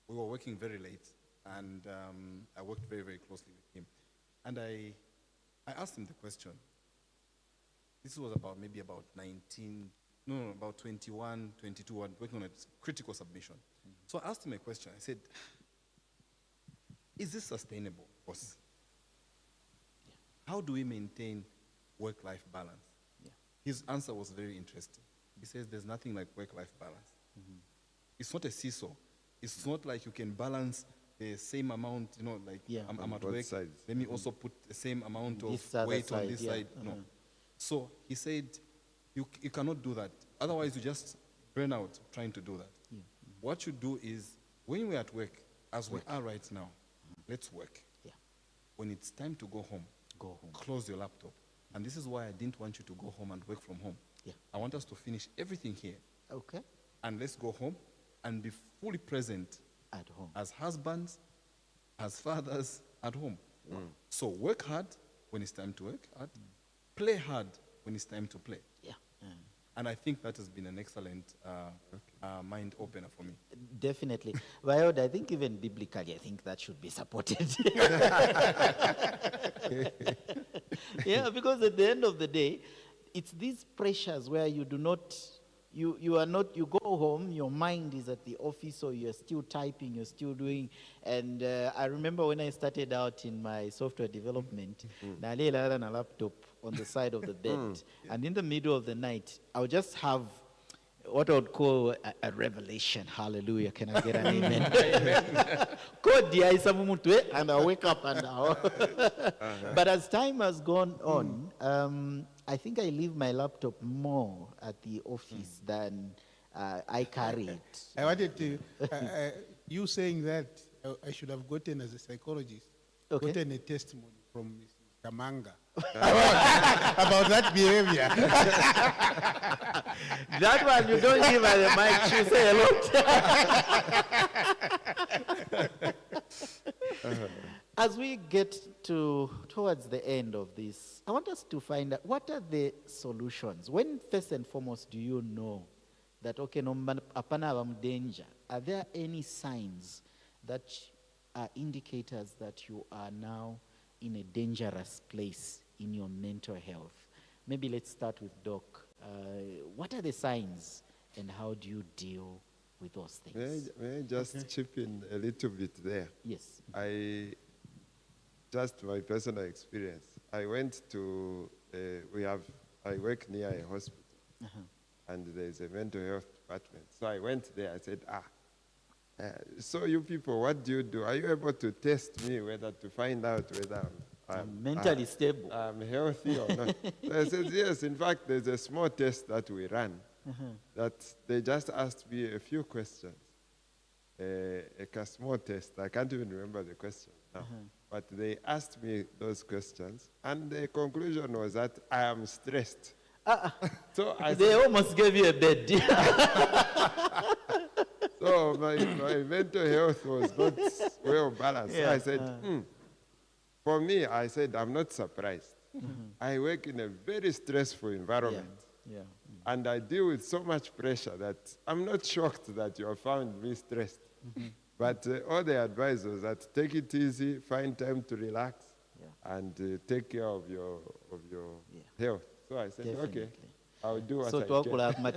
We were working very late, and I worked very, very closely with him. And I asked him the question. This was about 21, 22, working on a critical submission. So I asked him a question. I said, is this sustainable, boss? How do we maintain work-life balance? Yeah. His answer was very interesting. He says there's nothing like work-life balance. It's not a seesaw. It's not like you can balance the same amount, you know, like Yeah. I'm On at both work, sides. let me also put the same amount of This other weight on side, this yeah. side. No. So he said, you cannot do that. Otherwise, you just burn out trying to do that. What you do is, when we're at work, as we are right now, let's work. Yeah. When it's time to go home, close your laptop. And this is why I didn't want you to go home and work from home. Yeah. I want us to finish everything here. Okay. And let's go home and be fully present At home. as husbands, as fathers at home. So work hard when it's time to work hard. Play hard when it's time to play. Yeah. And I think that has been an excellent mind opener for me. Definitely. But I think even biblically, I think that should be supported. Yeah, because at the end of the day, it's these pressures where you do not, you are not, you go home, your mind is at the office, or you're still typing, you're still doing. And I remember when I started out in my software development, nalela na laptop on the side of the bed, and in the middle of the night, I would just have what I would call a revelation. Hallelujah. Can I get an amen? Code the and I wake up and But as time has gone on, I think I leave my laptop more at the office than I carry it. I wanted to, you saying that, I should have gotten as a psychologist, Okay. gotten a testimony from Mrs. Kamanga about that behavior. That one you don't give her the mic, she'll say a lot. As we get towards the end of this, I want us to find out what are the solutions. When first and foremost do you know that okay, no apana abam danger? Are there any signs that are indicators that you are now in a dangerous place in your mental health? Maybe let's start with Doc. What are the signs and how do you deal with those things? May I just chip in a little bit there? Yes. Just my personal experience. I went to, I work near a hospital, and there's a mental health department. So I went there, I said, so you people, what do you do? Are you able to test me whether to find out whether I'm mentally stable. I'm healthy or not? So I said, yes, in fact, there's a small test that we ran that they just asked me a few questions. A small test, I can't even remember the question now. But they asked me those questions, and the conclusion was that I am stressed. So They almost gave you a bed. So my mental health was not well balanced. So Yeah. I said, for me, I said, I'm not surprised. I work in a very stressful environment. Yeah. And I deal with so much pressure that I'm not shocked that you have found me stressed. But all the advice was that take it easy, find time to relax, and take care of your health. So I said, Definitely. okay, I'll do what So I to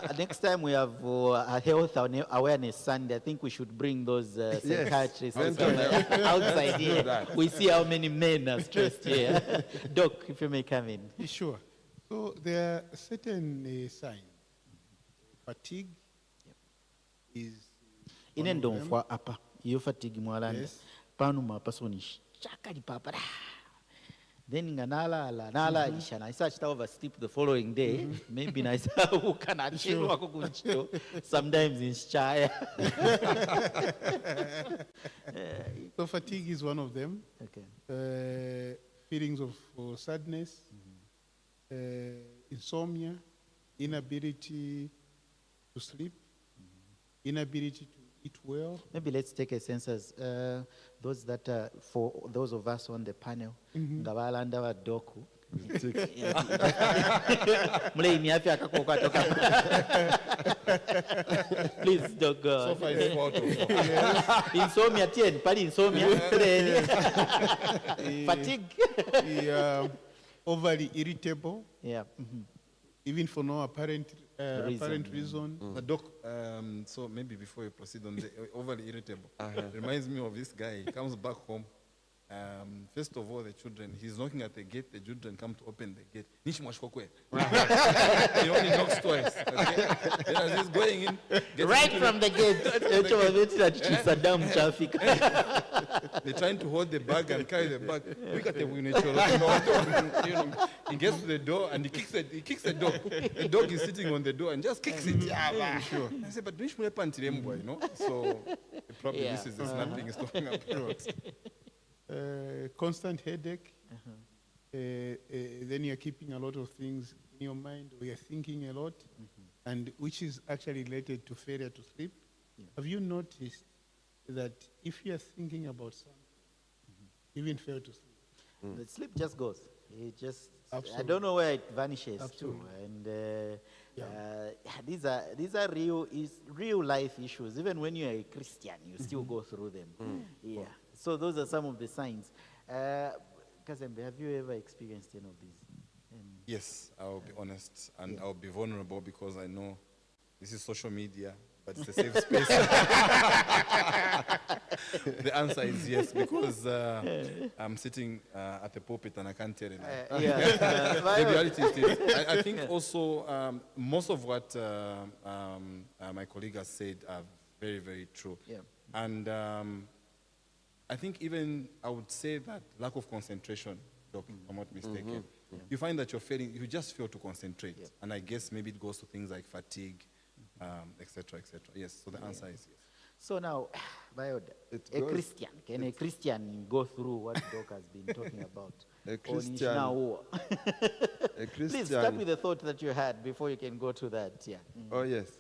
can. next time we have a health awareness Sunday, I think we should bring those psychiatrists Mental health. outside here. that. We see how many men are stressed here. Doc, if you may come in. Sure. So there are certain signs. Fatigue is one Ine of ndo them. mfwa apa iyo fatigue mwalanda Yes. pano mapa soni chakali papa then nala ishana isa chita oversleep the following day maybe na isa ukana chilwa kukunchito sometimes in chaya. So fatigue is one of them. Okay. Feelings of sadness, insomnia, inability to sleep, inability to eat well. Maybe let's take a census. Those that for those of us on the panel, ngabalanda wa doku. Mule imiafi akakoka toka. Please, Doc. So far it's 4 to 4. Insomnia 10, pali insomnia 10. Fatigue. Overly irritable, Yeah. even for no apparent reason. But Doc, so maybe before you proceed on the overly irritable, reminds me of this guy. He comes back home. First of all, the children, he's knocking at the gate. The children come to open the gate. He only knocks twice. Okay? Then as he's going in, gets Right into from the gate. Saddam traffic. they're trying to hold the bag and carry the bag. Look at the window. He gets to the door and he kicks the dog. The dog is sitting on the door and just kicks it. Sure. I said, but which boy, you know? So probably Yeah. this is the snapping is talking about. Constant headache. Then you're keeping a lot of things in your mind, or you're thinking a lot, and which is actually related to failure to sleep. Have you noticed that if you're thinking about something, you even fail to sleep? The sleep just goes. It just, I Absolutely. don't know where it vanishes Absolutely. to. And these are real life issues. Even when you're a Christian, you still go through them. Yeah. So those are some of the signs. Kazembe, have you ever experienced any of these? Yes, I'll be honest and Yeah. I'll be vulnerable because I know this is social media, but it's a safe space. The answer is yes because I'm sitting at the pulpit and I can't tell you. The reality is this. I think also most of what my colleague has said are very, very true. Yeah. And I think even I would say that lack of concentration Doc, if I'm not mistaken. You find that you just fail to concentrate. Yeah. And I guess maybe it goes to things like fatigue, et cetera, et cetera. Yes, so the answer is yes. So now, Bayod, It a goes- Christian, can a Christian go through what Doc has been talking about? A On Christian- Ishna War? A Please start with the thought that you had before you can go to that. Yeah. Oh, yes.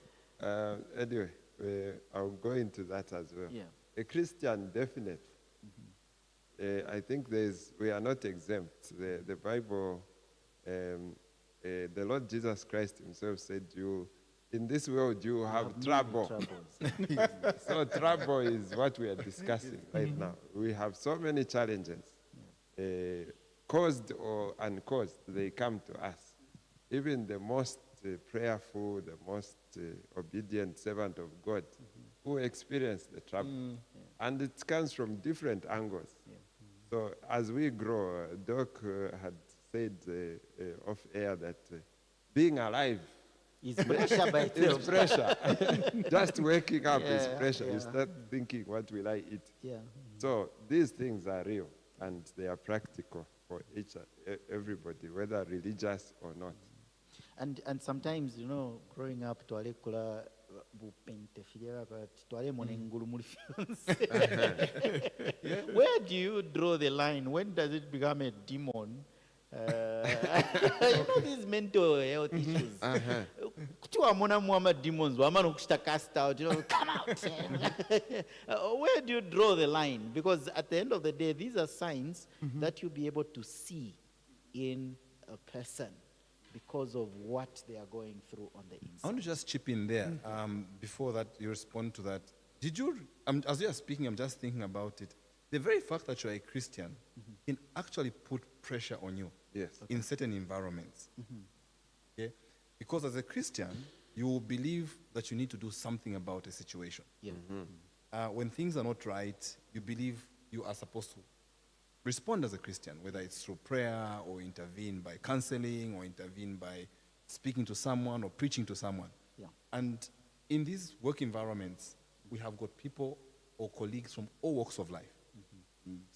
Anyway, I'll go into that as well. Yeah. A Christian, definitely. I think we are not exempt. The Bible, the Lord Jesus Christ himself said, in this world you have many trouble. troubles. So trouble is what we are discussing right now. We have so many challenges, caused or uncaused, they come to us. Even the most prayerful, the most obedient servant of God who experience the trouble. And it comes from different angles. So as we grow, Doc had said off air that being alive Is pressure by itself. is pressure. Just waking up is Yeah, pressure. yeah. You start thinking, what will I eat? Yeah. So these things are real and they are practical for everybody, whether religious or not. And sometimes, growing up, twale kula bupente filiera but twale monengulu muri fiance. Where do you draw the line? When does it become a demon? These mental health issues. Kuti wamona muama demons, wamana ukushita cast out, come out. Where do you draw the line? Because at the end of the day, these are signs that you'll be able to see in a person because of what they are going through on the I inside. want to just chip in there before that you respond to that. As you are speaking, I'm just thinking about it. The very fact that you're a Christian can actually put pressure on you Yes. in certain environments. Okay? Because as a Christian, you will believe that you need to do something about a situation. Yeah. When things are not right, you believe you are supposed to respond as a Christian, whether it's through prayer or intervene by counseling or intervene by speaking to someone or preaching to someone. Yeah. And in these work environments, we have got people or colleagues from all walks of life.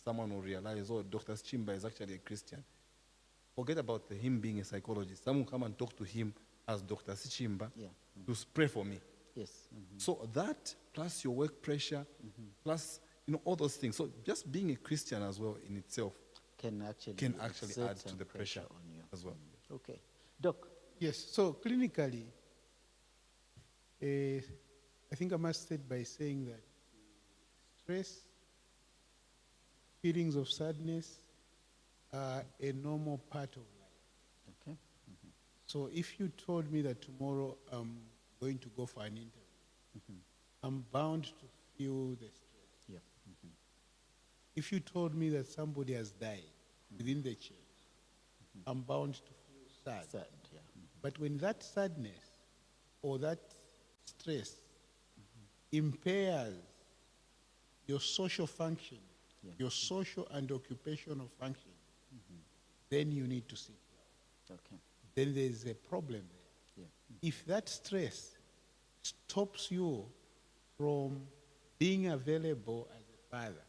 Someone will realize, oh, Dr. Chimba is actually a Christian. Forget about him being a psychologist. Someone will come and talk to him as Dr. Chimba Yeah. to pray for me. Yes. So that, plus your work pressure, plus all those things. So just being a Christian as well in itself Can actually add exert to some the pressure on you. as well. Okay. Doc. Yes, so clinically, I think I must start by saying that stress, feelings of sadness are a normal part of life. Okay. So if you told me that tomorrow I'm going to go for an interview, I'm bound to feel the stress. Yeah. If you told me that somebody has died within the church, I'm bound to feel sad. Sad. Yeah. But when that sadness or that stress impairs your social function, Yeah. your social and occupational function, then you need to seek help. Okay. Then there's a problem there. Yeah. If that stress stops you from being available as a father,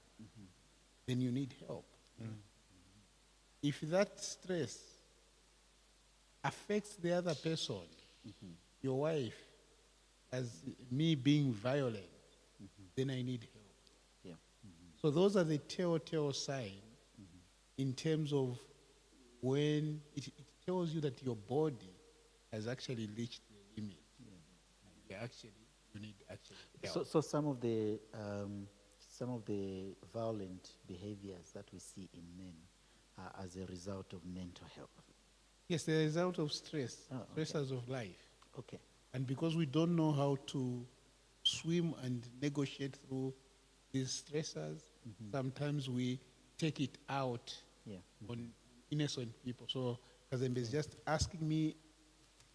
then you need help. If that stress affects the other person, your wife, as me being violent, then I need help. Yeah. So those are the telltale signs in terms of when it tells you that your body has actually reached the limit. You need actually help. So some of the violent behaviors that we see in men are as a result of mental health. Yes, the result of stress, Oh, okay. stressors of life. Okay. And because we don't know how to swim and negotiate through these stressors, sometimes we take it out Yeah. on innocent people. So Kazembe is just asking me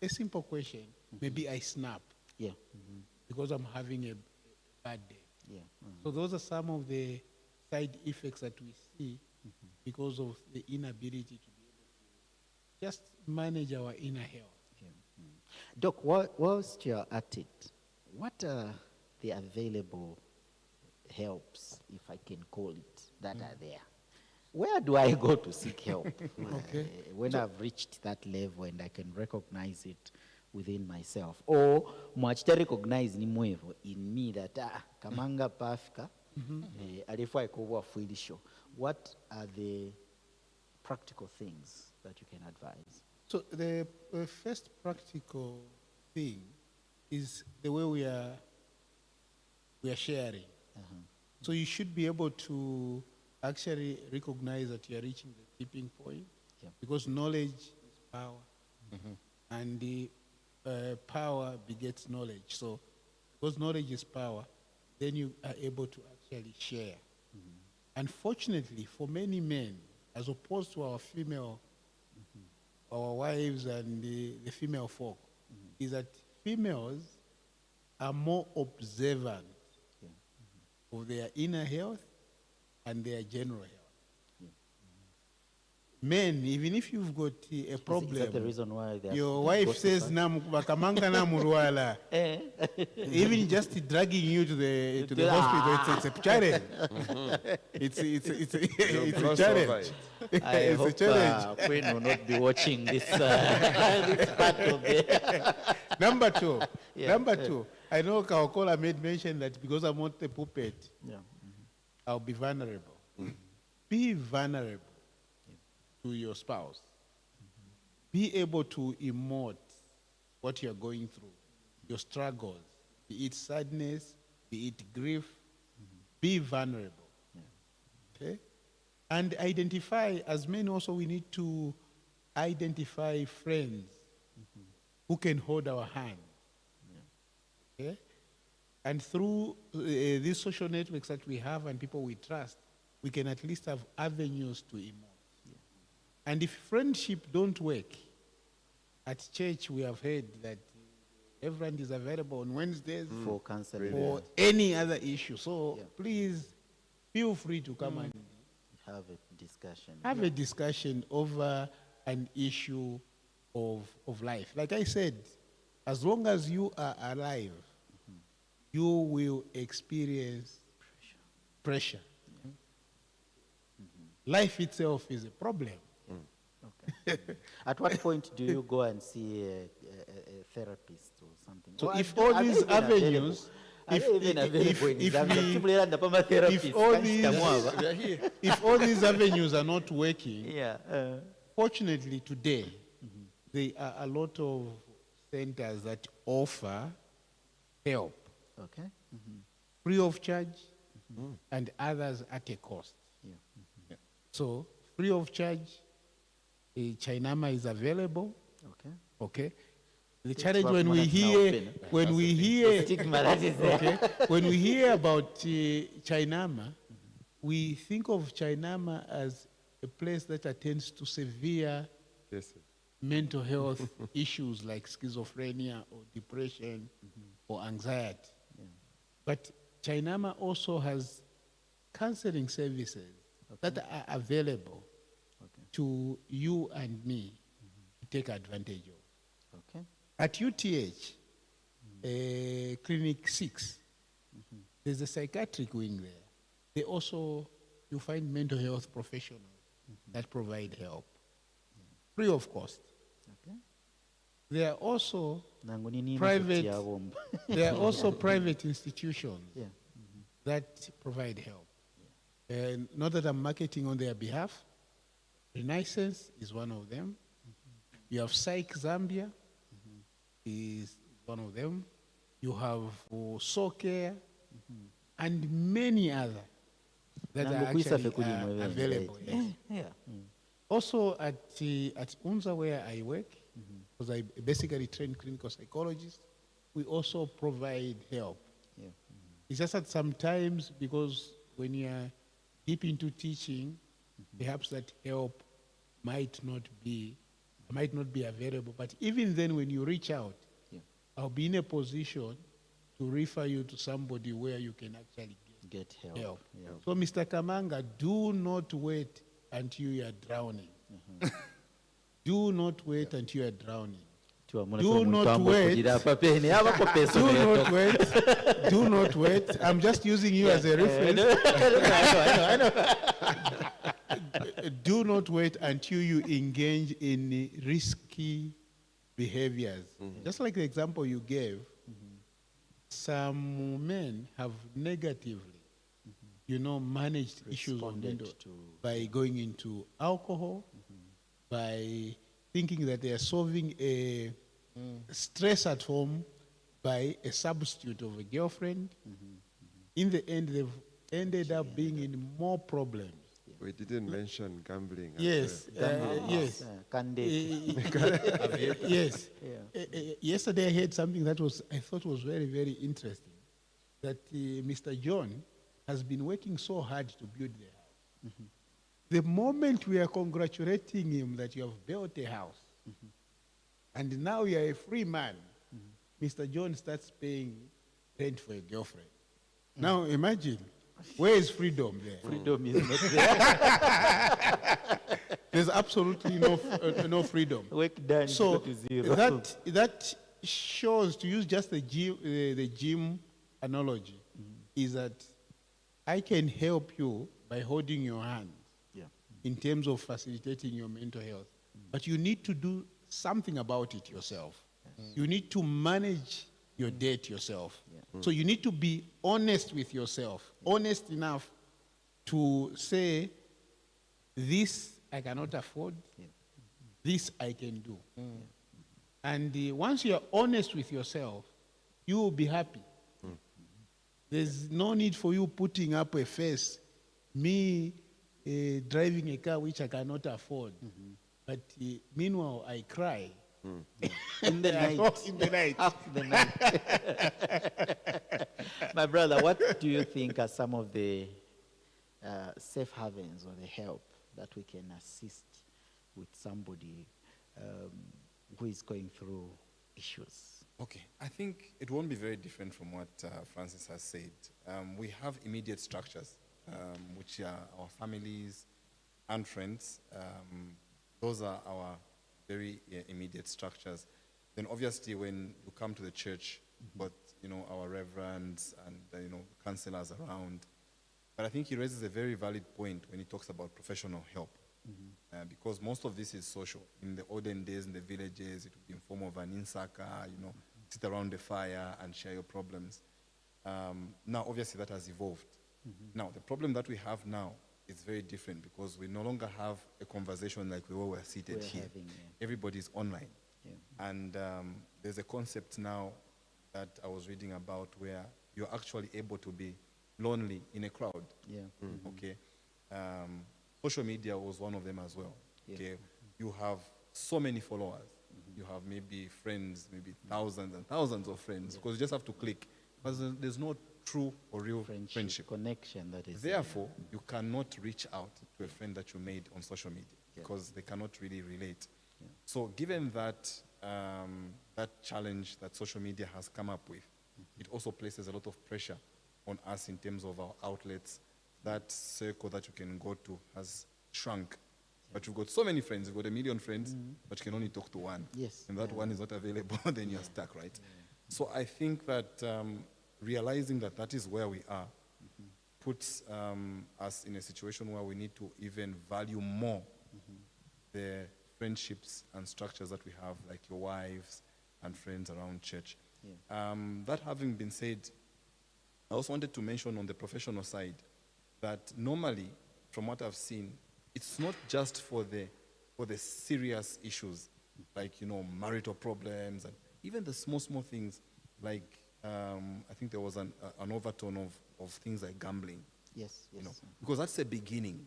a simple question. Maybe I snap Yeah. because I'm having a bad day. Yeah. So those are some of the side effects that we see because of the inability to be able to just manage our inner health. Doc, whilst you're at it, what are the available helps, if I can call it, that are there? where do I go to seek help? Okay. When I've reached that level and I can recognize it within myself. Or mwachita recognize ni mwevo in me that kamanga pafika alifua ikowa fuilisho. What are the practical things that you can advise? So the first practical thing is the way we are sharing. So you should be able to actually recognize that you are reaching the tipping point, because knowledge is power, and the power begets knowledge. So because knowledge is power, then you are able to actually share. Unfortunately, for many men, as opposed to our female, our wives and the female folk, is that females are more observant of their inner health and their general health. Men, even if you've got a problem, Is that the reason why they are your wife says, "Bakamanga na murwala," even just dragging you to the hospital, it's a challenge. It's a challenge. I It's a hope challenge. Queen will not be watching this, this part of the... Number two, Yeah, I know Kaokola made mention that because I'm not a puppet, Yeah. I'll be vulnerable. Be vulnerable to your spouse. Be able to emote what you're going through, your struggles, be it sadness, be it grief. Be vulnerable. Okay? And identify, as men also, we need to identify friends who can hold our hand. Okay? And through these social networks that we have and people we trust, we can at least have avenues to emote. And if friendship don't work, at church we have heard that everyone is available on Wednesdays For counseling. for any other issue. So please feel free to come and Have a discussion. have a discussion over an issue of life. Like I said, as long as you are alive, you will experience pressure. Life itself is a problem. Okay. At what point do you go and see a therapist or something? So Or if are all they these even available? avenues, Are they even available in Zambia? People are under perma therapists. if all Can't these- come over. if all these avenues are not working, Yeah. fortunately today, there are a lot of centers that offer help Okay. free of charge and others at a cost. Yeah. So free of charge, Chinama is available. Okay. Okay. The challenge what when we Monarch now hear, open. when we hear, Stigma that is there. okay, when we hear about Chinama, we think of Chinama as a place that attends to severe Yes. mental health issues like schizophrenia or depression or anxiety. But Chinama also has counseling services that are available to you and me to take advantage of. Okay. At UTH, Clinic 6, there's a psychiatric wing there. They also, you find mental health professionals that provide help, free of cost. Okay. There are also Nangu nini Private- mafuti ya womba. there are also private institutions Yeah. that provide help. And not that I'm marketing on their behalf. Renaissance is one of them. You have Psych Zambia is one of them. You have Soul Care and many others that Nangu are kuisa actually fe kuli mwewe available. zaidi. Yes. Yeah. Also at Unza where I work, because I basically train clinical psychologists, we also provide help. Yeah. It's just that sometimes, because when you are deep into teaching, perhaps that help might not be available. But even then, when you reach out, Yeah. I'll be in a position to refer you to somebody where you can actually Get help. get help. Yeah. So, Mr. Kamanga, do not wait until you are drowning. Do not wait until you are drowning. Do Do not wait. Do not wait. Do not wait. I'm just using you as a reference. I know. do not wait until you engage in risky behaviors. Just like the example you gave, some men have negatively, managed issues of Responded mental to- by going into alcohol, by thinking that they are solving a stress at home by a substitute of a girlfriend. In the end, they've ended up being in more problems. We didn't mention gambling. Yes, yes. Candidate. Yes. Yeah. Yesterday I heard something that I thought was very, very interesting. That Mr. John has been working so hard to build the house. The moment we are congratulating him that you have built a house, and now you are a free man, Mr. John starts paying rent for a girlfriend. Now imagine, where is freedom there? Freedom is not there. There's absolutely no freedom. Work done So equal to zero. that shows, to use just the gym analogy, is that I can help you by holding your hand Yeah. in terms of facilitating your mental health. But you need to do something about it yourself. You need to manage your debt yourself. So you need to be honest with yourself, honest enough to say, this I cannot afford, this I can do. And once you are honest with yourself, you will be happy. There's no need for you putting up a face, me driving a car which I cannot afford. But meanwhile, I cry. In the night. In the night. After the night. My brother, what do you think are some of the safe havens or the help that we can assist with somebody who is going through issues? Okay, I think it won't be very different from what Francis has said. We have immediate structures, which are our families and friends. Those are our very immediate structures. Then obviously when you come to the church, but our reverends and counselors around. But I think he raises a very valid point when he talks about professional help. Because most of this is social. In the olden days, in the villages, it would be in form of an Lusaka, sit around the fire and share your problems. Now, obviously, that has evolved. Now, the problem that we have now is very different because we no longer have a conversation like we were seated here. Everybody's online. Yeah. And there's a concept now that I was reading about where you're actually able to be lonely in a crowd. Yeah. Okay. Social media was one of them as well. Yeah. Okay. You have so many followers. You have maybe friends, maybe thousands and thousands of friends, because you just have to click. But there's no true or real friendship. Connection that is. Therefore, you cannot reach out to a friend that you made on social media because they cannot really relate. Yeah. So given that that challenge that social media has come up with, it also places a lot of pressure on us in terms of our outlets. That circle that you can go to has shrunk. But you've got so many friends, you've got 1 million friends, but you can only talk to one. Yes. And that one is not available, then you're stuck, right? So I think that realizing that that is where we are puts us in a situation where we need to even value more the friendships and structures that we have, like your wives and friends around church. Yeah. That having been said, I also wanted to mention on the professional side that normally, from what I've seen, it's not just for the serious issues, like marital problems and even the small things, like I think there was an overtone of things like gambling. Yes. Because that's the beginning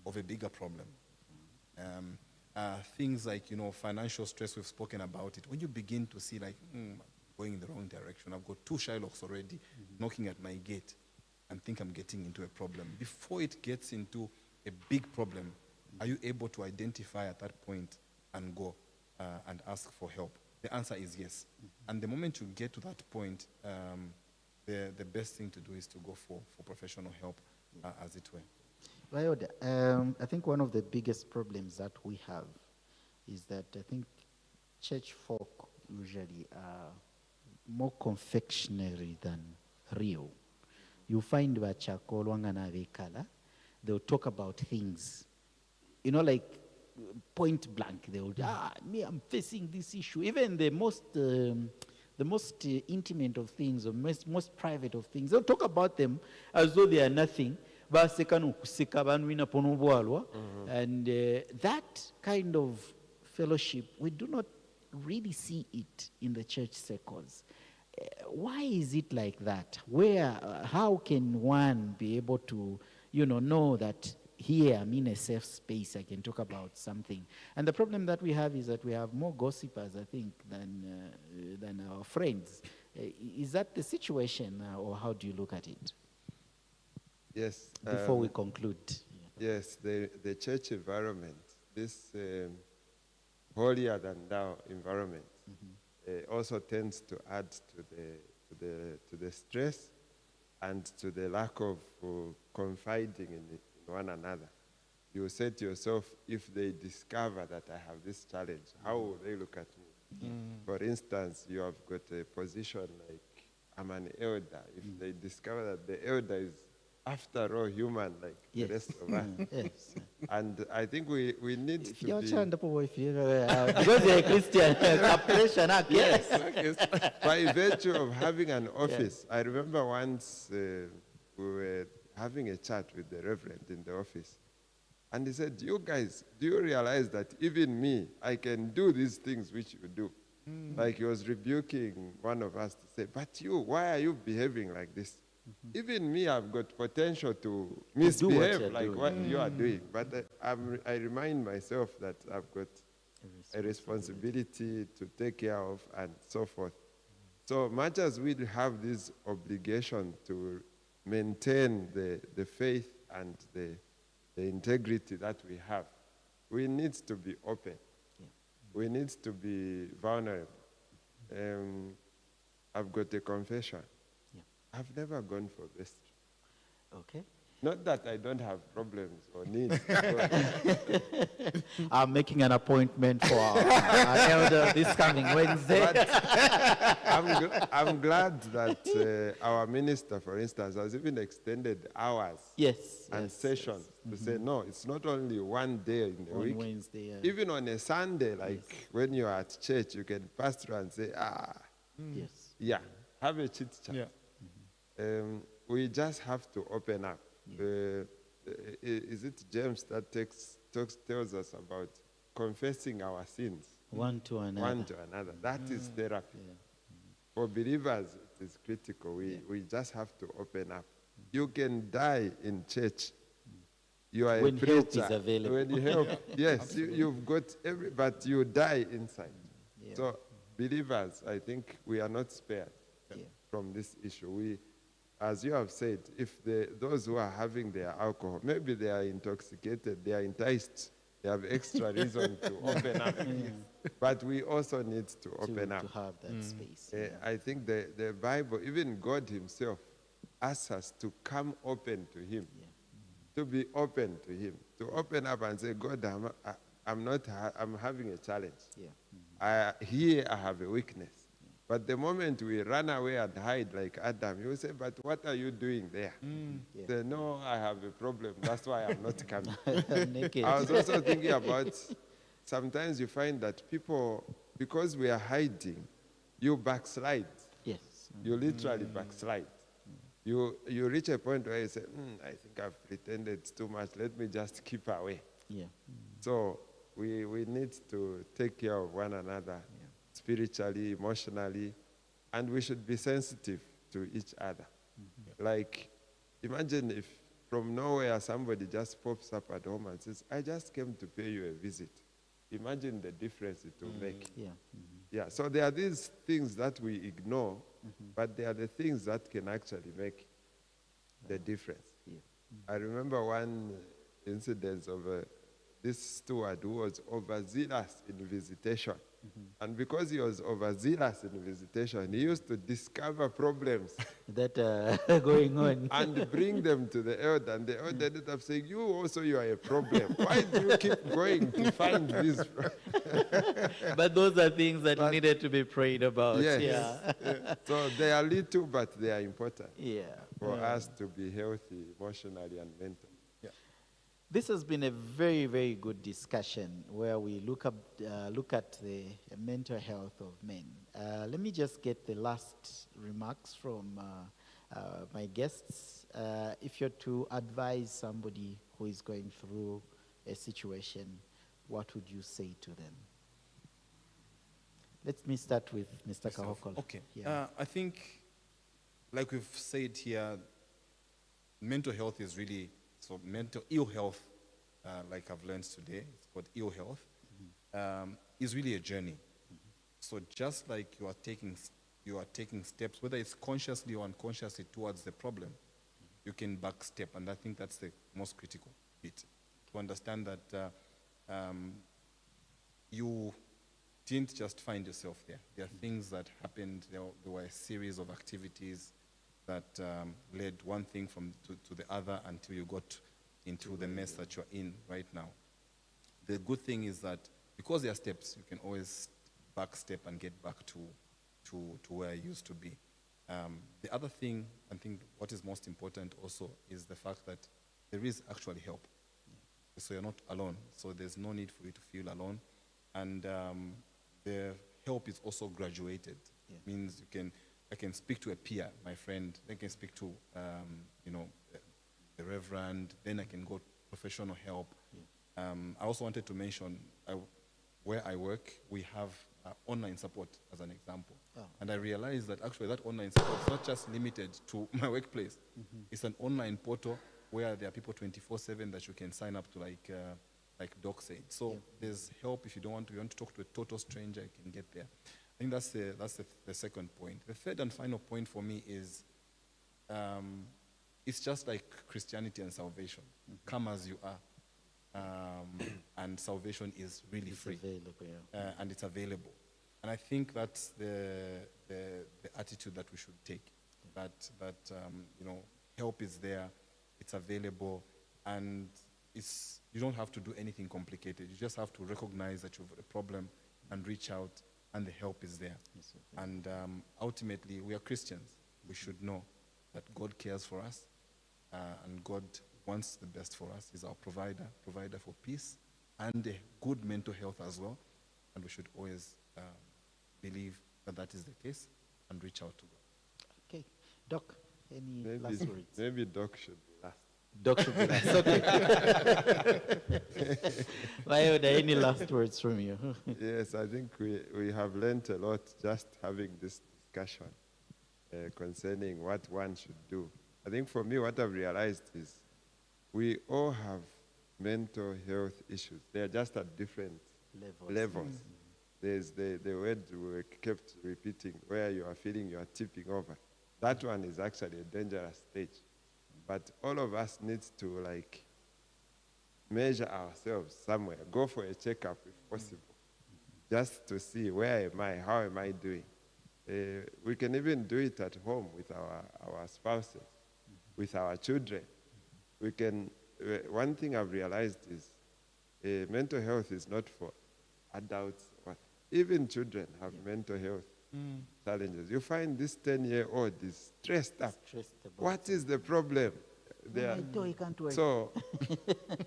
of a bigger problem. Things like financial stress, we've spoken about it. When you begin to see like going in the wrong direction, I've got 2 Shylocks already knocking at my gate, and think I'm getting into a problem. Before it gets into a big problem, are you able to identify at that point and go and ask for help? The answer is yes. And the moment you get to that point, the best thing to do is to go for professional help, as it were. Well, I think one of the biggest problems that we have is that I think church folk usually are more confectionery than real. You find Bachakolwanga na Vekala, they'll talk about things like point blank, they would, me, I'm facing this issue. Even the most intimate of things, or most private of things, they'll talk about them as though they are nothing. And that kind of fellowship, we do not really see it in the church circles. Why is it like that? How can one be able to, know that here I'm in a safe space, I can talk about something? And the problem that we have is that we have more gossipers, I think, than our friends. Is that the situation, or how do you look at it? Yes. Before we conclude. Yes, the church environment, this holier than thou environment, also tends to add to the stress and to the lack of confiding in one another. You say to yourself, if they discover that I have this challenge, how will they look at me? For instance, you have got a position like I'm an elder. If they discover that the elder is, after all, human like the rest of us. Yes. And I think we need to be... Because you're a Christian, Yes. By virtue of having an office. I remember once we were having a chat with the reverend in the office. And he said, you guys, do you realize that even me, I can do these things which you do? Like he was rebuking one of us to say, but you, why are you behaving like this? Even me, I've got potential to misbehave what you are doing. But I remind myself that I've got a responsibility to take care of and so forth. So much as we have this obligation to maintain the faith and the integrity that we have, we need to be open. We need to be vulnerable. I've got a confession. I've never gone for best. Okay. Not that I don't have problems or needs. I'm making an appointment for our elder this coming Wednesday. I'm glad that our minister, for instance, has even extended hours and sessions to say, no, it's not only one day in the week. Wednesday, even on a Sunday, like when you're at church, you can pass through and say, have a chit chat. Yeah. We just have to open up. Is it James that tells us about confessing our sins? One to another. That is therapy. For believers, it is critical. We just have to open up. You can die in church. You are when a preacher. Help is available. When you help, yes, you've got but you die inside. So believers, I think we are not spared from this issue. As you have said, if those who are having their alcohol, maybe they are intoxicated, they are enticed, they have extra reason to open up. But we also need to open up. To have that space. I think the Bible, even God himself, asks us to come open to him, to be open to him, to open up and say, God, I'm having a challenge. Here I have a weakness. But the moment we run away and hide like Adam, you will say, but what are you doing there? Say, no, I have a problem. That's why I'm not coming. I was also thinking about, sometimes you find that people, because we are hiding, you backslide. Yes. You literally backslide. You reach a point where you say, I think I've pretended too much. Let me just keep away. So we need to take care of one another. Spiritually, emotionally, and we should be sensitive to each other. Like, imagine if from nowhere somebody just pops up at home and says, I just came to pay you a visit. Imagine the difference it will make. So there are these things that we ignore, but they are the things that can actually make the difference. I remember one incident of this steward who was overzealous in visitation. And because he was overzealous in visitation, he used to discover problems that are going on and bring them to the elder. And the elder ended up saying, you are a problem. Why do you keep going to find these problems? But those are things that needed to be prayed about. So they are little, but they are important for for us to be healthy emotionally and mentally. This has been a very, very good discussion where we look at the mental health of men. Let me just get the last remarks from my guests. If you're to advise somebody who is going through a situation, what would you say to them? Let me start with Mr. Kahokol. Okay. Yeah. I think, like we've said here, mental health is really, so mental ill health, like I've learned today, it's called ill health, is really a journey. So just like you are taking steps, whether it's consciously or unconsciously towards the problem, you can backstep, and I think that's the most critical bit. To understand that you didn't just find yourself there. There are things that happened. There were a series of activities that led one thing to the other until you got into the mess that you're in right now. The good thing is that because there are steps, you can always backstep and get back to where you used to be. The other thing, I think what is most important also, is the fact that there is actually help. So you're not alone. So there's no need for you to feel alone. And the help is also graduated. Yeah. Means I can speak to a peer, my friend. I can speak to, the reverend. Then I can go professional help. Yeah. I also wanted to mention where I work, we have online support as an example. Oh. And I realized that actually that online support is not just limited to my workplace. It's an online portal where there are people 24/7 that you can sign up to, like Doc said. So Yeah. there's help if you want to talk to a total stranger, you can get there. I think that's the second point. The third and final point for me is it's just like Christianity and salvation. Come as you are. And salvation is really It's free. available, yeah. And it's available. And I think that's the attitude that we should take. That help is there, it's available, and you don't have to do anything complicated. You just have to recognize that you have a problem and reach out, and the help is there. Yes, sir. And ultimately, we are Christians. We should know that God cares for us, and God wants the best for us. He's our provider for peace and a good mental health as well. And we should always believe that that is the case and reach out to God. Okay. Doc, any last words? Maybe Doc should be last. Doc should be last. Okay. Mayoda, any last words from you? Yes, I think we have learned a lot just having this discussion concerning what one should do. I think for me, what I've realized is we all have mental health issues. They are just at different levels. There's the word we kept repeating, where you are feeling you are tipping over. That one is actually a dangerous stage. But all of us need to measure ourselves somewhere, go for a checkup if possible, just to see where am I, how am I doing. We can even do it at home with our spouses, with our children. We can. One thing I've realized is mental health is not for adults. Even children have mental health challenges. You find this 10-year-old is stressed up. What is the problem? My toy can't work. So,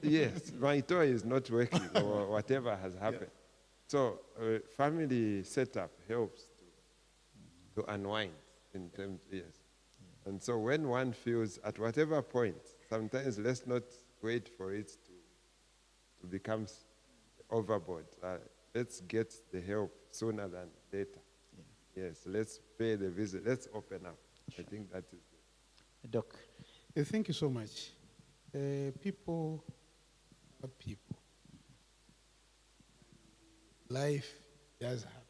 yes, my toy is not working or whatever has happened. So, family setup helps to unwind in terms, yes. And so when one feels at whatever point, sometimes let's not wait for it to become overboard. Let's get the help sooner than later. Yeah. Yes, let's pay the visit. Let's open up. Sure. I think that is it. Doc. Thank you so much. People are people. Life does happen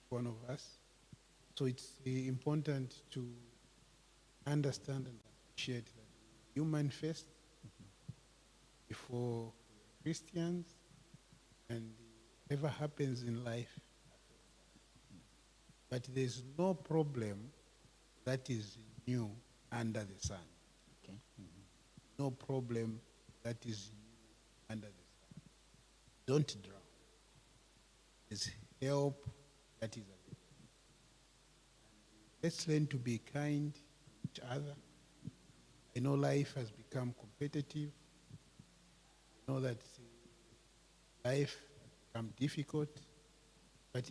to one of us. So it's important to understand and appreciate that human first before Christians, and whatever happens in life. But there's no problem that is new under the sun. Okay. No problem that is new under the sun. Don't drown. There's help that is available. Let's learn to be kind to each other. I know life has become competitive. know that life become difficult, but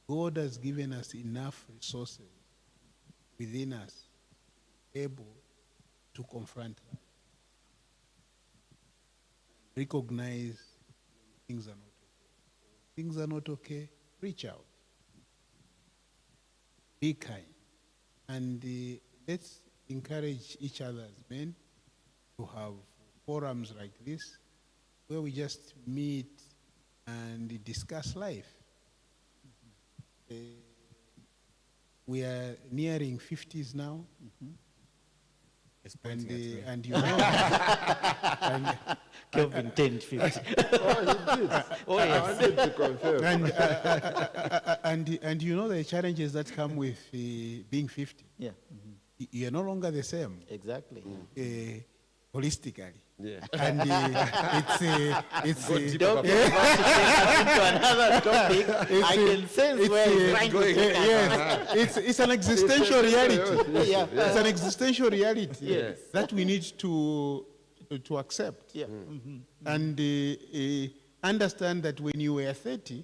God has given us enough resources within us able to confront life. Recognize things are not okay. Things are not okay, reach out. Be kind. And let's encourage each other as men to have forums like this where we just meet and discuss life. We are nearing 50s now. And you know, Kelvin 10, 50. Oh, he did. Oh, yes. I wanted to confirm. and you know the challenges that come with being 50. Yeah, You're no longer the same exactly. holistically. Yeah. And it's Don't get about to take us into another topic. I can sense where he's trying to take us. yes, it's an existential reality. Yeah. It's an existential reality Yes. that we need to accept. Yeah. And understand that when you were 30,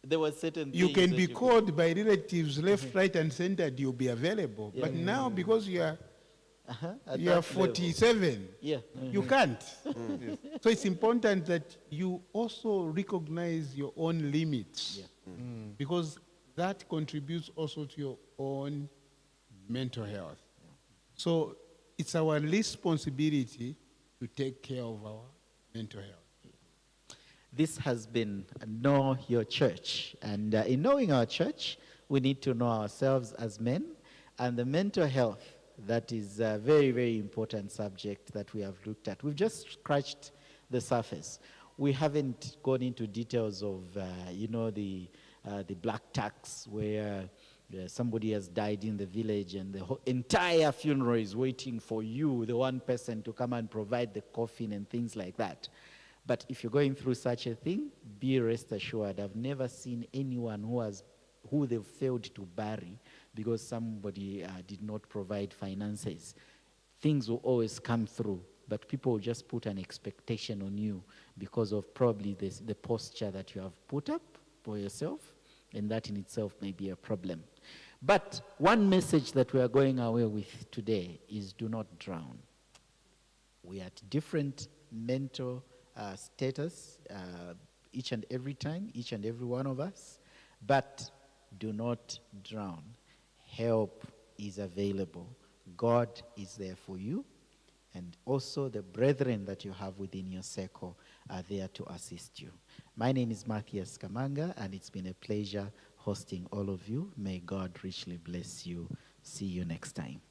There were certain you things can that be you called by relatives left, right, and center. You'll be available. Yeah. But now, because you are at you are that level. 47, Yeah. you can't. So it's important that you also recognize your own limits, Yeah. because that contributes also to your own mental health. So it's our responsibility to take care of our mental health. This has been Know Your Church. And in knowing our church, we need to know ourselves as men. And the mental health, that is a very, very important subject that we have looked at. We've just scratched the surface. We haven't gone into details of, the black tax where somebody has died in the village and the entire funeral is waiting for you, the one person, to come and provide the coffin and things like that. But if you're going through such a thing, be rest assured, I've never seen anyone who they've failed to bury because somebody did not provide finances. Things will always come through, but people will just put an expectation on you because of probably the posture that you have put up for yourself, and that in itself may be a problem. But one message that we are going away with today is do not drown. We are at different mental status each and every time, each and every one of us, but do not drown. Help is available. God is there for you, and also the brethren that you have within your circle are there to assist you. My name is Matthias Kamanga, and it's been a pleasure hosting all of you. May God richly bless you. See you next time.